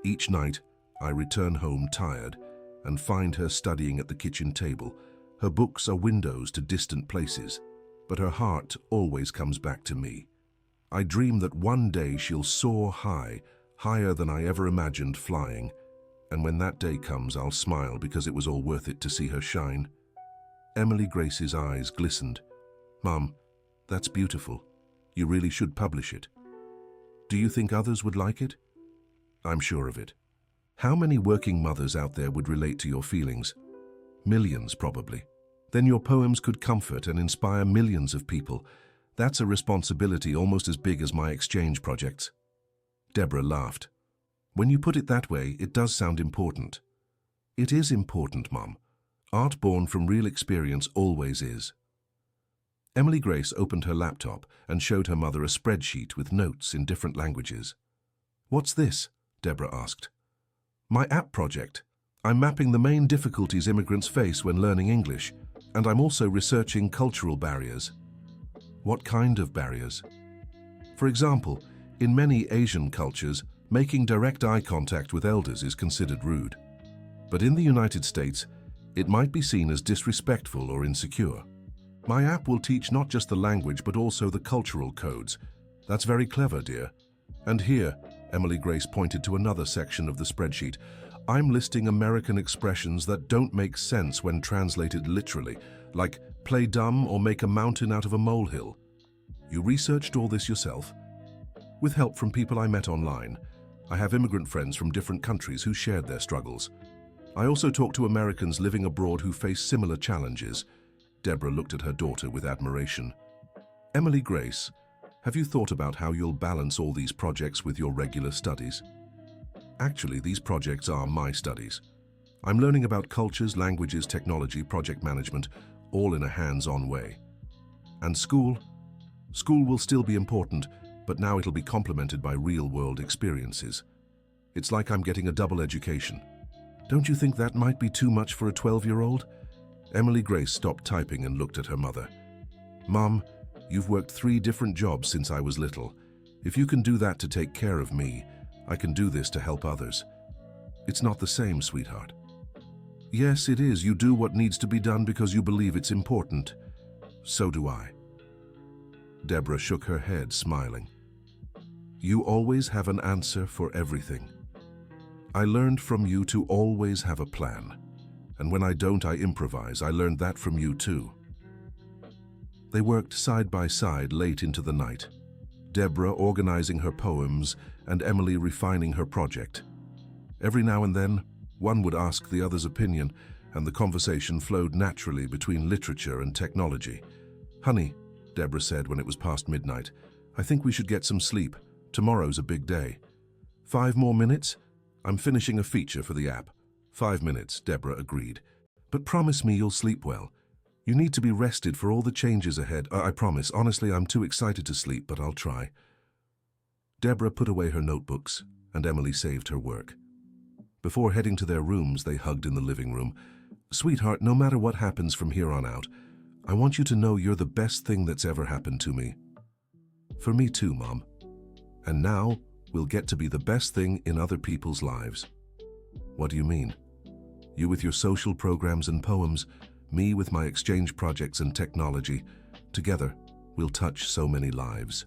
Each night, I return home tired and find her studying at the kitchen table. Her books are windows to distant places, but her heart always comes back to me. I dream that one day she'll soar high, higher than I ever imagined flying, and when that day comes, I'll smile because it was all worth it to see her shine. Emily Grace's eyes glistened. Mom, that's beautiful. You really should publish it. Do you think others would like it? I'm sure of it. How many working mothers out there would relate to your feelings? Millions, probably. Then your poems could comfort and inspire millions of people. That's a responsibility almost as big as my exchange projects. Deborah laughed. When you put it that way, it does sound important. It is important, Mom. Art born from real experience always is. Emily Grace opened her laptop and showed her mother a spreadsheet with notes in different languages. What's this? Deborah asked. My app project. I'm mapping the main difficulties immigrants face when learning English, and I'm also researching cultural barriers. What kind of barriers? For example, in many Asian cultures, making direct eye contact with elders is considered rude. But in the United States, it might be seen as disrespectful or insecure. My app will teach not just the language but also the cultural codes. That's very clever, dear. And here, Emily Grace pointed to another section of the spreadsheet, I'm listing American expressions that don't make sense when translated literally, like play dumb or make a mountain out of a molehill. You researched all this yourself? With help from people I met online. I have immigrant friends from different countries who shared their struggles. I also talked to Americans living abroad who face similar challenges. Deborah looked at her daughter with admiration. Emily Grace, have you thought about how you'll balance all these projects with your regular studies? Actually, these projects are my studies. I'm learning about cultures, languages, technology, project management, all in a hands-on way. And school? School will still be important, but now it'll be complemented by real-world experiences. It's like I'm getting a double education. Don't you think that might be too much for a 12-year-old? Emily Grace stopped typing and looked at her mother. Mom, you've worked 3 different jobs since I was little. If you can do that to take care of me, I can do this to help others. It's not the same, sweetheart. Yes, it is. You do what needs to be done because you believe it's important. So do I. Deborah shook her head, smiling. You always have an answer for everything. I learned from you to always have a plan. And when I don't, I improvise. I learned that from you too. They worked side by side late into the night. Deborah organizing her poems and Emily refining her project. Every now and then, one would ask the other's opinion, and the conversation flowed naturally between literature and technology. Honey, Deborah said when it was past midnight, I think we should get some sleep. Tomorrow's a big day. 5 more minutes? I'm finishing a feature for the app. 5 minutes, Deborah agreed. But promise me you'll sleep well. You need to be rested for all the changes ahead. I promise. Honestly, I'm too excited to sleep, but I'll try. Deborah put away her notebooks, and Emily saved her work. Before heading to their rooms, they hugged in the living room. Sweetheart, no matter what happens from here on out, I want you to know you're the best thing that's ever happened to me. For me too, Mom. And now, we'll get to be the best thing in other people's lives. What do you mean? You with your social programs and poems, me with my exchange projects and technology. Together, we'll touch so many lives.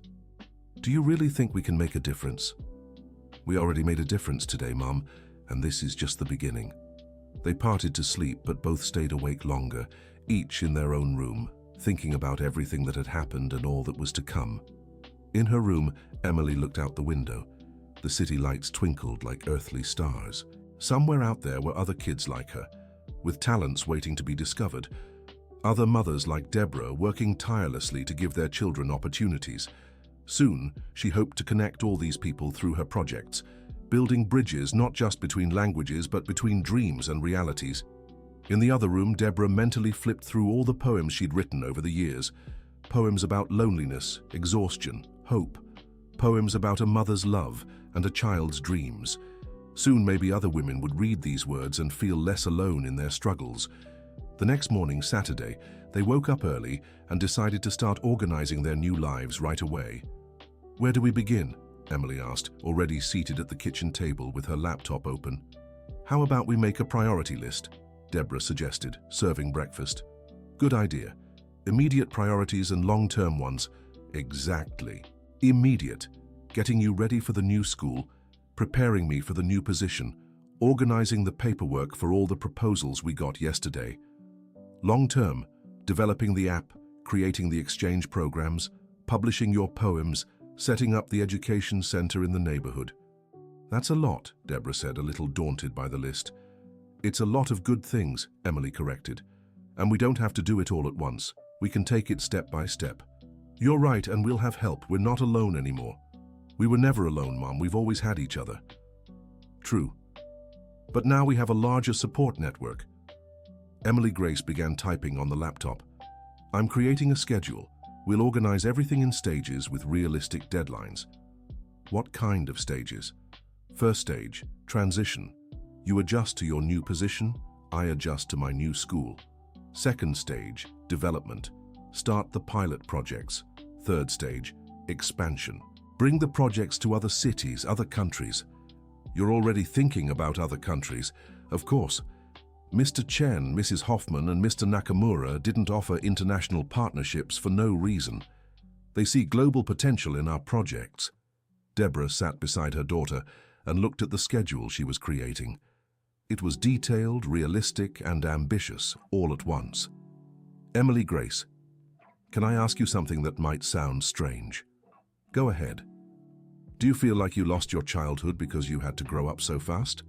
Do you really think we can make a difference? We already made a difference today, Mom, and this is just the beginning. They parted to sleep, but both stayed awake longer, each in their own room, thinking about everything that had happened and all that was to come. In her room, Emily looked out the window. The city lights twinkled like earthly stars. Somewhere out there were other kids like her, with talents waiting to be discovered. Other mothers like Deborah working tirelessly to give their children opportunities. Soon, she hoped to connect all these people through her projects, building bridges not just between languages but between dreams and realities. In the other room, Deborah mentally flipped through all the poems she'd written over the years. Poems about loneliness, exhaustion, hope. Poems about a mother's love and a child's dreams. Soon maybe other women would read these words and feel less alone in their struggles. The next morning, Saturday, they woke up early and decided to start organizing their new lives right away. Where do we begin? Emily asked, already seated at the kitchen table with her laptop open. How about we make a priority list? Deborah suggested, serving breakfast. Good idea. Immediate priorities and long-term ones. Exactly. Immediate. Getting you ready for the new school, preparing me for the new position, organizing the paperwork for all the proposals we got yesterday. Long-term, developing the app, creating the exchange programs, publishing your poems, setting up the education center in the neighborhood. That's a lot, Deborah said, a little daunted by the list. It's a lot of good things, Emily corrected. And we don't have to do it all at once. We can take it step by step. You're right, and we'll have help. We're not alone anymore. We were never alone, Mom. We've always had each other. True. But now we have a larger support network. Emily Grace began typing on the laptop. I'm creating a schedule. We'll organize everything in stages with realistic deadlines. What kind of stages? First stage, transition. You adjust to your new position, I adjust to my new school. Second stage, development. Start the pilot projects. Third stage, expansion. Bring the projects to other cities, other countries. You're already thinking about other countries. Of course, Mr. Chen, Mrs. Hoffman, and Mr. Nakamura didn't offer international partnerships for no reason. They see global potential in our projects. Deborah sat beside her daughter and looked at the schedule she was creating. It was detailed, realistic, and ambitious all at once. Emily Grace, can I ask you something that might sound strange? Go ahead. Do you feel like you lost your childhood because you had to grow up so fast?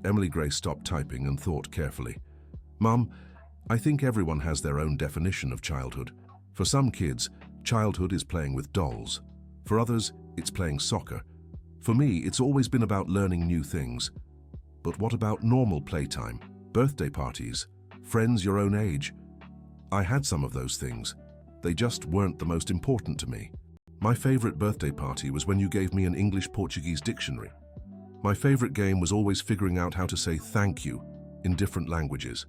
Emily Grace stopped typing and thought carefully. Mum, I think everyone has their own definition of childhood. For some kids, childhood is playing with dolls. For others, it's playing soccer. For me, it's always been about learning new things. But what about normal playtime, birthday parties, friends your own age? I had some of those things. They just weren't the most important to me. My favorite birthday party was when you gave me an English-Portuguese dictionary. My favorite game was always figuring out how to say thank you in different languages.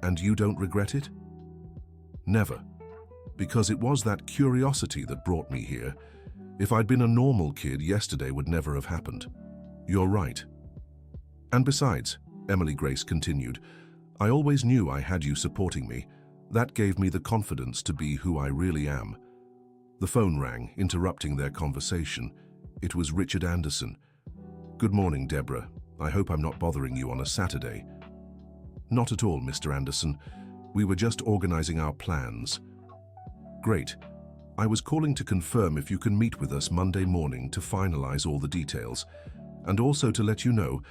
And you don't regret it? Never. Because it was that curiosity that brought me here. If I'd been a normal kid, yesterday would never have happened. You're right. And besides, Emily Grace continued, I always knew I had you supporting me. That gave me the confidence to be who I really am. The phone rang, interrupting their conversation. It was Richard Anderson. Good morning, Deborah. I hope I'm not bothering you on a Saturday. Not at all, Mr. Anderson. We were just organizing our plans. Great. I was calling to confirm if you can meet with us Monday morning to finalize all the details, and also to let you know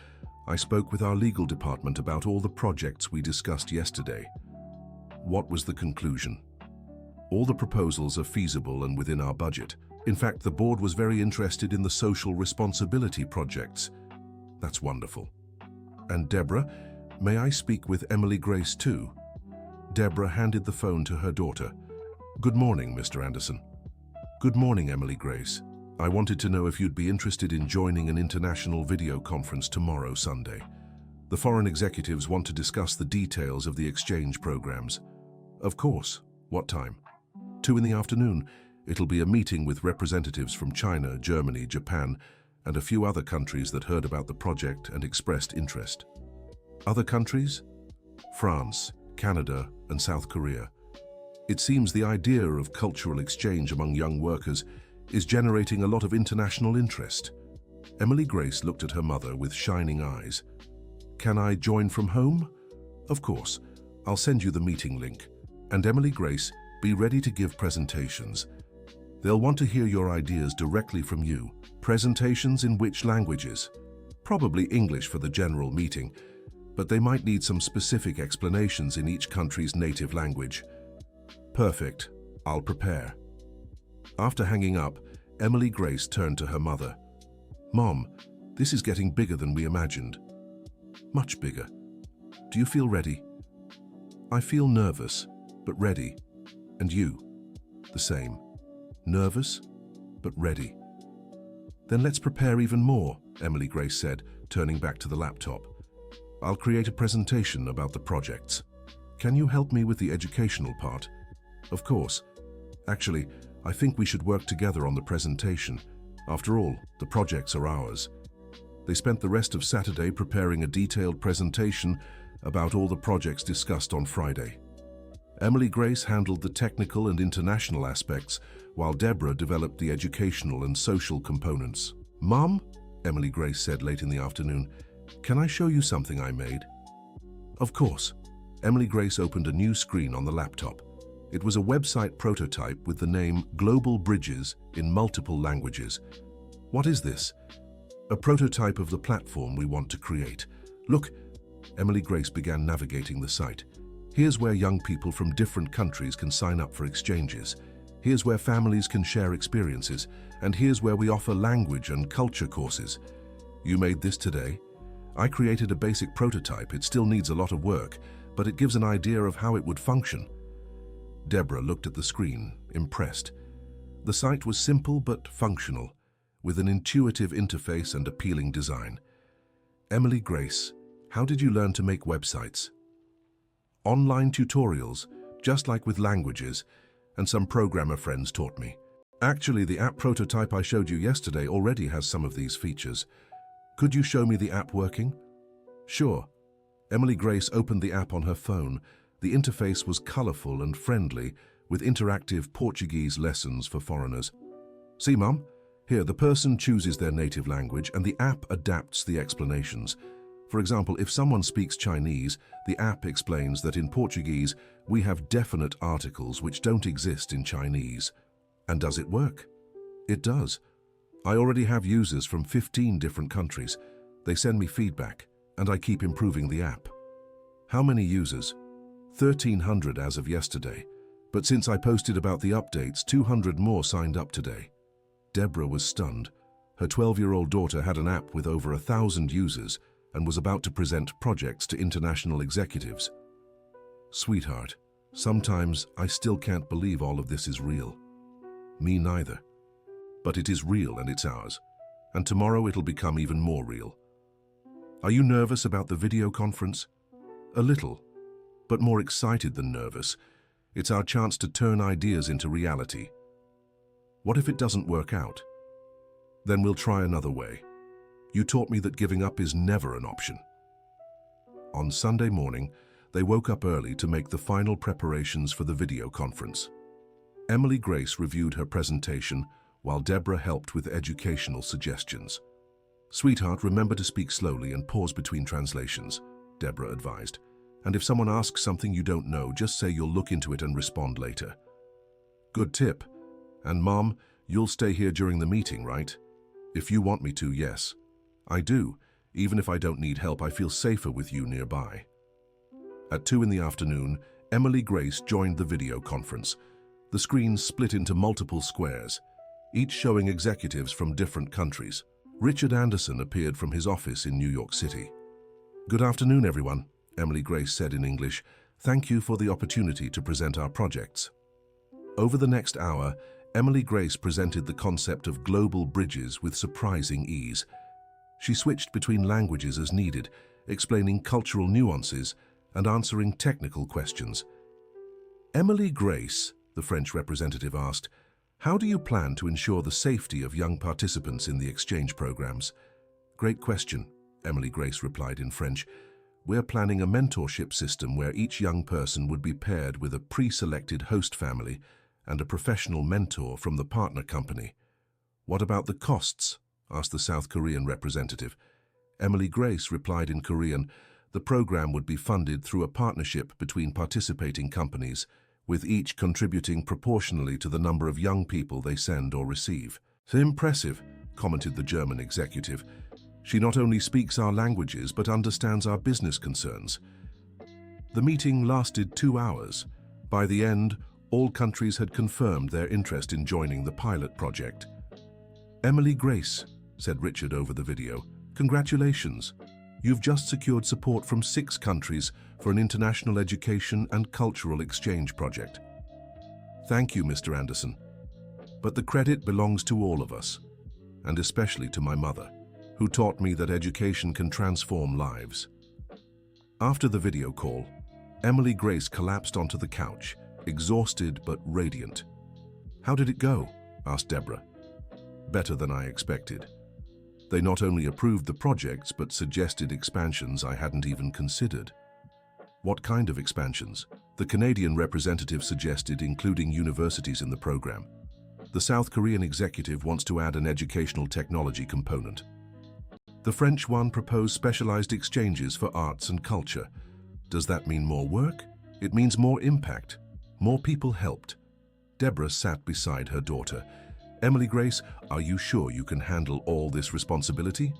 I spoke with our legal department about all the projects we discussed yesterday. What was the conclusion? All the proposals are feasible and within our budget. In fact, the board was very interested in the social responsibility projects. That's wonderful. And Deborah, may I speak with Emily Grace too? Deborah handed the phone to her daughter. Good morning, Mr. Anderson. Good morning, Emily Grace. I wanted to know if you'd be interested in joining an international video conference tomorrow, Sunday. The foreign executives want to discuss the details of the exchange programs. Of course. What time? 2 in the afternoon. It'll be a meeting with representatives from China, Germany, Japan, and a few other countries that heard about the project and expressed interest. Other countries? France, Canada, and South Korea. It seems the idea of cultural exchange among young workers is generating a lot of international interest. Emily Grace looked at her mother with shining eyes. Can I join from home? Of course. I'll send you the meeting link. And Emily Grace, be ready to give presentations. They'll want to hear your ideas directly from you. Presentations in which languages? Probably English for the general meeting, but they might need some specific explanations in each country's native language. Perfect. I'll prepare. After hanging up, Emily Grace turned to her mother. Mom, this is getting bigger than we imagined. Much bigger. Do you feel ready? I feel nervous, but ready. And you? The same. Nervous, but ready. Then let's prepare even more, Emily Grace said, turning back to the laptop. I'll create a presentation about the projects. Can you help me with the educational part? Of course. Actually, I think we should work together on the presentation. After all, the projects are ours. They spent the rest of Saturday preparing a detailed presentation about all the projects discussed on Friday. Emily Grace handled the technical and international aspects, while Deborah developed the educational and social components. Mom, Emily Grace said late in the afternoon, can I show you something I made? Of course. Emily Grace opened a new screen on the laptop. It was a website prototype with the name Global Bridges in multiple languages. What is this? A prototype of the platform we want to create. Look, Emily Grace began navigating the site. Here's where young people from different countries can sign up for exchanges. Here's where families can share experiences. And here's where we offer language and culture courses. You made this today? I created a basic prototype. It still needs a lot of work, but it gives an idea of how it would function. Deborah looked at the screen, impressed. The site was simple but functional, with an intuitive interface and appealing design. Emily Grace, how did you learn to make websites? Online tutorials, just like with languages, and some programmer friends taught me. Actually, the app prototype I showed you yesterday already has some of these features. Could you show me the app working? Sure. Emily Grace opened the app on her phone. The interface was colorful and friendly, with interactive Portuguese lessons for foreigners. See, Mum? Here, the person chooses their native language and the app adapts the explanations. For example, if someone speaks Chinese, the app explains that in Portuguese, we have definite articles which don't exist in Chinese. And does it work? It does. I already have users from 15 different countries. They send me feedback, and I keep improving the app. How many users? 1,300 as of yesterday. But since I posted about the updates, 200 more signed up today. Deborah was stunned. Her 12-year-old daughter had an app with over 1,000 users and was about to present projects to international executives. Sweetheart, sometimes I still can't believe all of this is real. Me neither. But it is real and it's ours. And tomorrow it'll become even more real. Are you nervous about the video conference? A little, but more excited than nervous. It's our chance to turn ideas into reality. What if it doesn't work out? Then we'll try another way. You taught me that giving up is never an option. On Sunday morning, they woke up early to make the final preparations for the video conference. Emily Grace reviewed her presentation while Deborah helped with educational suggestions. Sweetheart, remember to speak slowly and pause between translations, Deborah advised. And if someone asks something you don't know, just say you'll look into it and respond later. Good tip. And Mom, you'll stay here during the meeting, right? If you want me to, yes. I do. Even if I don't need help, I feel safer with you nearby. At 2 in the afternoon, Emily Grace joined the video conference. The screen split into multiple squares, each showing executives from different countries. Richard Anderson appeared from his office in New York City. Good afternoon, everyone, Emily Grace said in English. Thank you for the opportunity to present our projects. Over the next hour, Emily Grace presented the concept of global bridges with surprising ease. She switched between languages as needed, explaining cultural nuances and answering technical questions. Emily Grace, the French representative asked, how do you plan to ensure the safety of young participants in the exchange programs? Great question, Emily Grace replied in French. We're planning a mentorship system where each young person would be paired with a pre-selected host family and a professional mentor from the partner company. What about the costs? Asked the South Korean representative. Emily Grace replied in Korean, the program would be funded through a partnership between participating companies, with each contributing proportionally to the number of young people they send or receive. Impressive, commented the German executive. She not only speaks our languages but understands our business concerns. The meeting lasted 2 hours. By the end, all countries had confirmed their interest in joining the pilot project. Emily Grace, said Richard over the video, congratulations. You've just secured support from 6 countries for an international education and cultural exchange project. Thank you, Mr. Anderson. But the credit belongs to all of us, and especially to my mother, who taught me that education can transform lives. After the video call, Emily Grace collapsed onto the couch, exhausted but radiant. How did it go? Asked Deborah. Better than I expected. They not only approved the projects but suggested expansions I hadn't even considered. What kind of expansions? The Canadian representative suggested including universities in the program. The South Korean executive wants to add an educational technology component. The French one proposed specialized exchanges for arts and culture. Does that mean more work? It means more impact. More people helped. Deborah sat beside her daughter. Emily Grace, are you sure you can handle all this responsibility?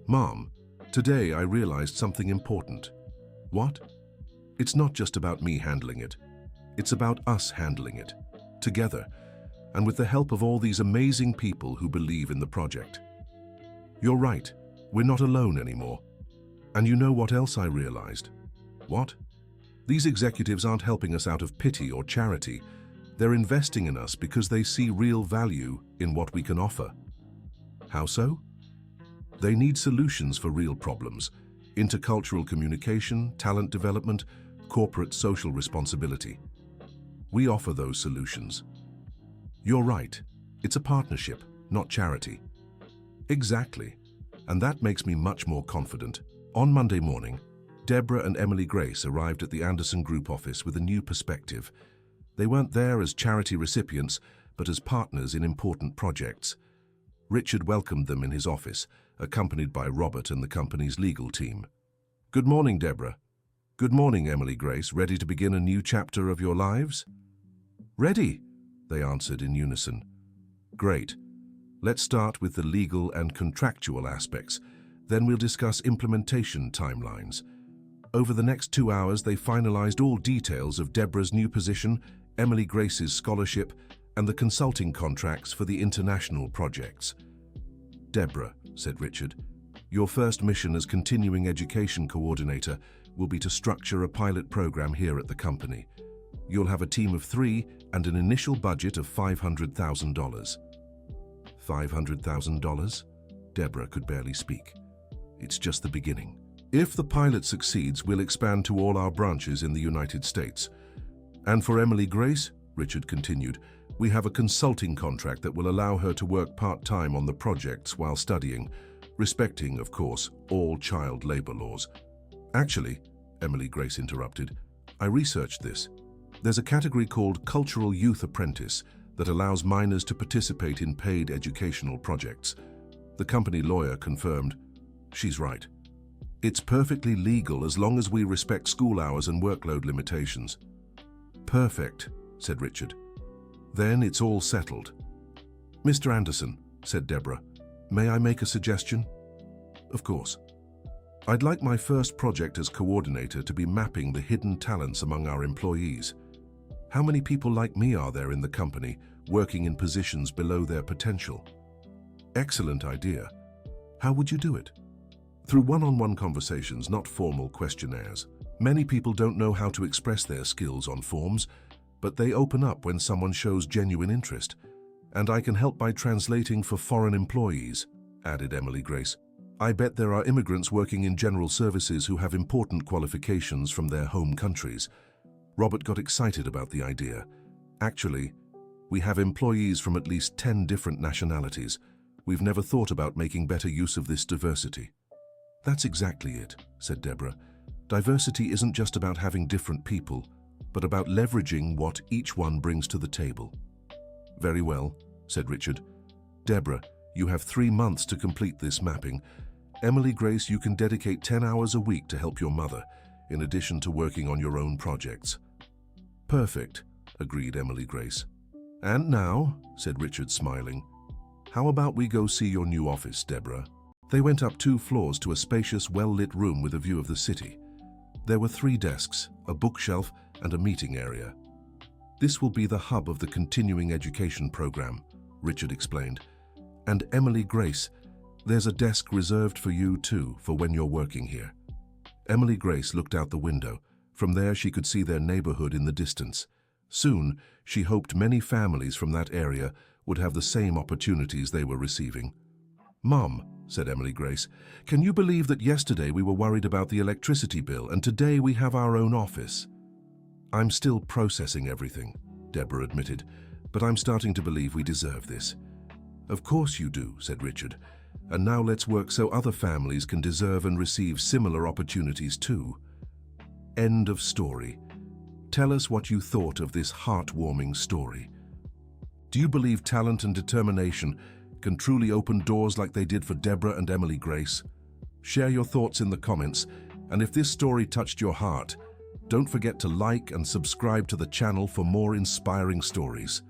Mom, today I realized something important. What? It's not just about me handling it. It's about us handling it, together, and with the help of all these amazing people who believe in the project. You're right, we're not alone anymore. And you know what else I realized? What? These executives aren't helping us out of pity or charity. They're investing in us because they see real value in what we can offer. How so? They need solutions for real problems: intercultural communication, talent development, corporate social responsibility. We offer those solutions. You're right. It's a partnership, not charity. Exactly. And that makes me much more confident. On Monday morning, Deborah and Emily Grace arrived at the Anderson Group office with a new perspective. They weren't there as charity recipients, but as partners in important projects. Richard welcomed them in his office, accompanied by Robert and the company's legal team. Good morning, Deborah. Good morning, Emily Grace. Ready to begin a new chapter of your lives? Ready, they answered in unison. Great. Let's start with the legal and contractual aspects. Then we'll discuss implementation timelines. Over the next 2 hours, they finalized all details of Deborah's new position, Emily Grace's scholarship, and the consulting contracts for the international projects. Deborah, said Richard, your first mission as continuing education coordinator will be to structure a pilot program here at the company. You'll have a team of 3 and an initial budget of $500,000. $500,000? Deborah could barely speak. It's just the beginning. If the pilot succeeds, we'll expand to all our branches in the United States. And for Emily Grace, Richard continued, we have a consulting contract that will allow her to work part-time on the projects while studying, respecting, of course, all child labor laws. Actually, Emily Grace interrupted, I researched this. There's a category called Cultural Youth Apprentice that allows minors to participate in paid educational projects. The company lawyer confirmed, she's right. It's perfectly legal as long as we respect school hours and workload limitations. Perfect, said Richard. Then it's all settled. Mr. Anderson, said Deborah, may I make a suggestion? Of course. I'd like my first project as coordinator to be mapping the hidden talents among our employees. How many people like me are there in the company working in positions below their potential? Excellent idea. How would you do it? Through one-on-one conversations, not formal questionnaires. Many people don't know how to express their skills on forms, but they open up when someone shows genuine interest. And I can help by translating for foreign employees, added Emily Grace. I bet there are immigrants working in general services who have important qualifications from their home countries. Robert got excited about the idea. Actually, we have employees from at least 10 different nationalities. We've never thought about making better use of this diversity. That's exactly it, said Deborah. Diversity isn't just about having different people, but about leveraging what each one brings to the table. Very well, said Richard. Deborah, you have 3 months to complete this mapping. Emily Grace, you can dedicate 10 hours a week to help your mother, in addition to working on your own projects. Perfect, agreed Emily Grace. And now, said Richard, smiling, how about we go see your new office, Deborah? They went up 2 floors to a spacious, well-lit room with a view of the city. There were 3 desks, a bookshelf, and a meeting area. This will be the hub of the continuing education program, Richard explained. And Emily Grace, there's a desk reserved for you too, for when you're working here. Emily Grace looked out the window. From there she could see their neighborhood in the distance. Soon, she hoped many families from that area would have the same opportunities they were receiving. Mom, said Emily Grace, can you believe that yesterday we were worried about the electricity bill and today we have our own office? I'm still processing everything, Deborah admitted, but I'm starting to believe we deserve this. Of course you do, said Richard. And now let's work so other families can deserve and receive similar opportunities too. End of story. Tell us what you thought of this heartwarming story. Do you believe talent and determination can truly open doors like they did for Deborah and Emily Grace? Share your thoughts in the comments, and if this story touched your heart, don't forget to like and subscribe to the channel for more inspiring stories.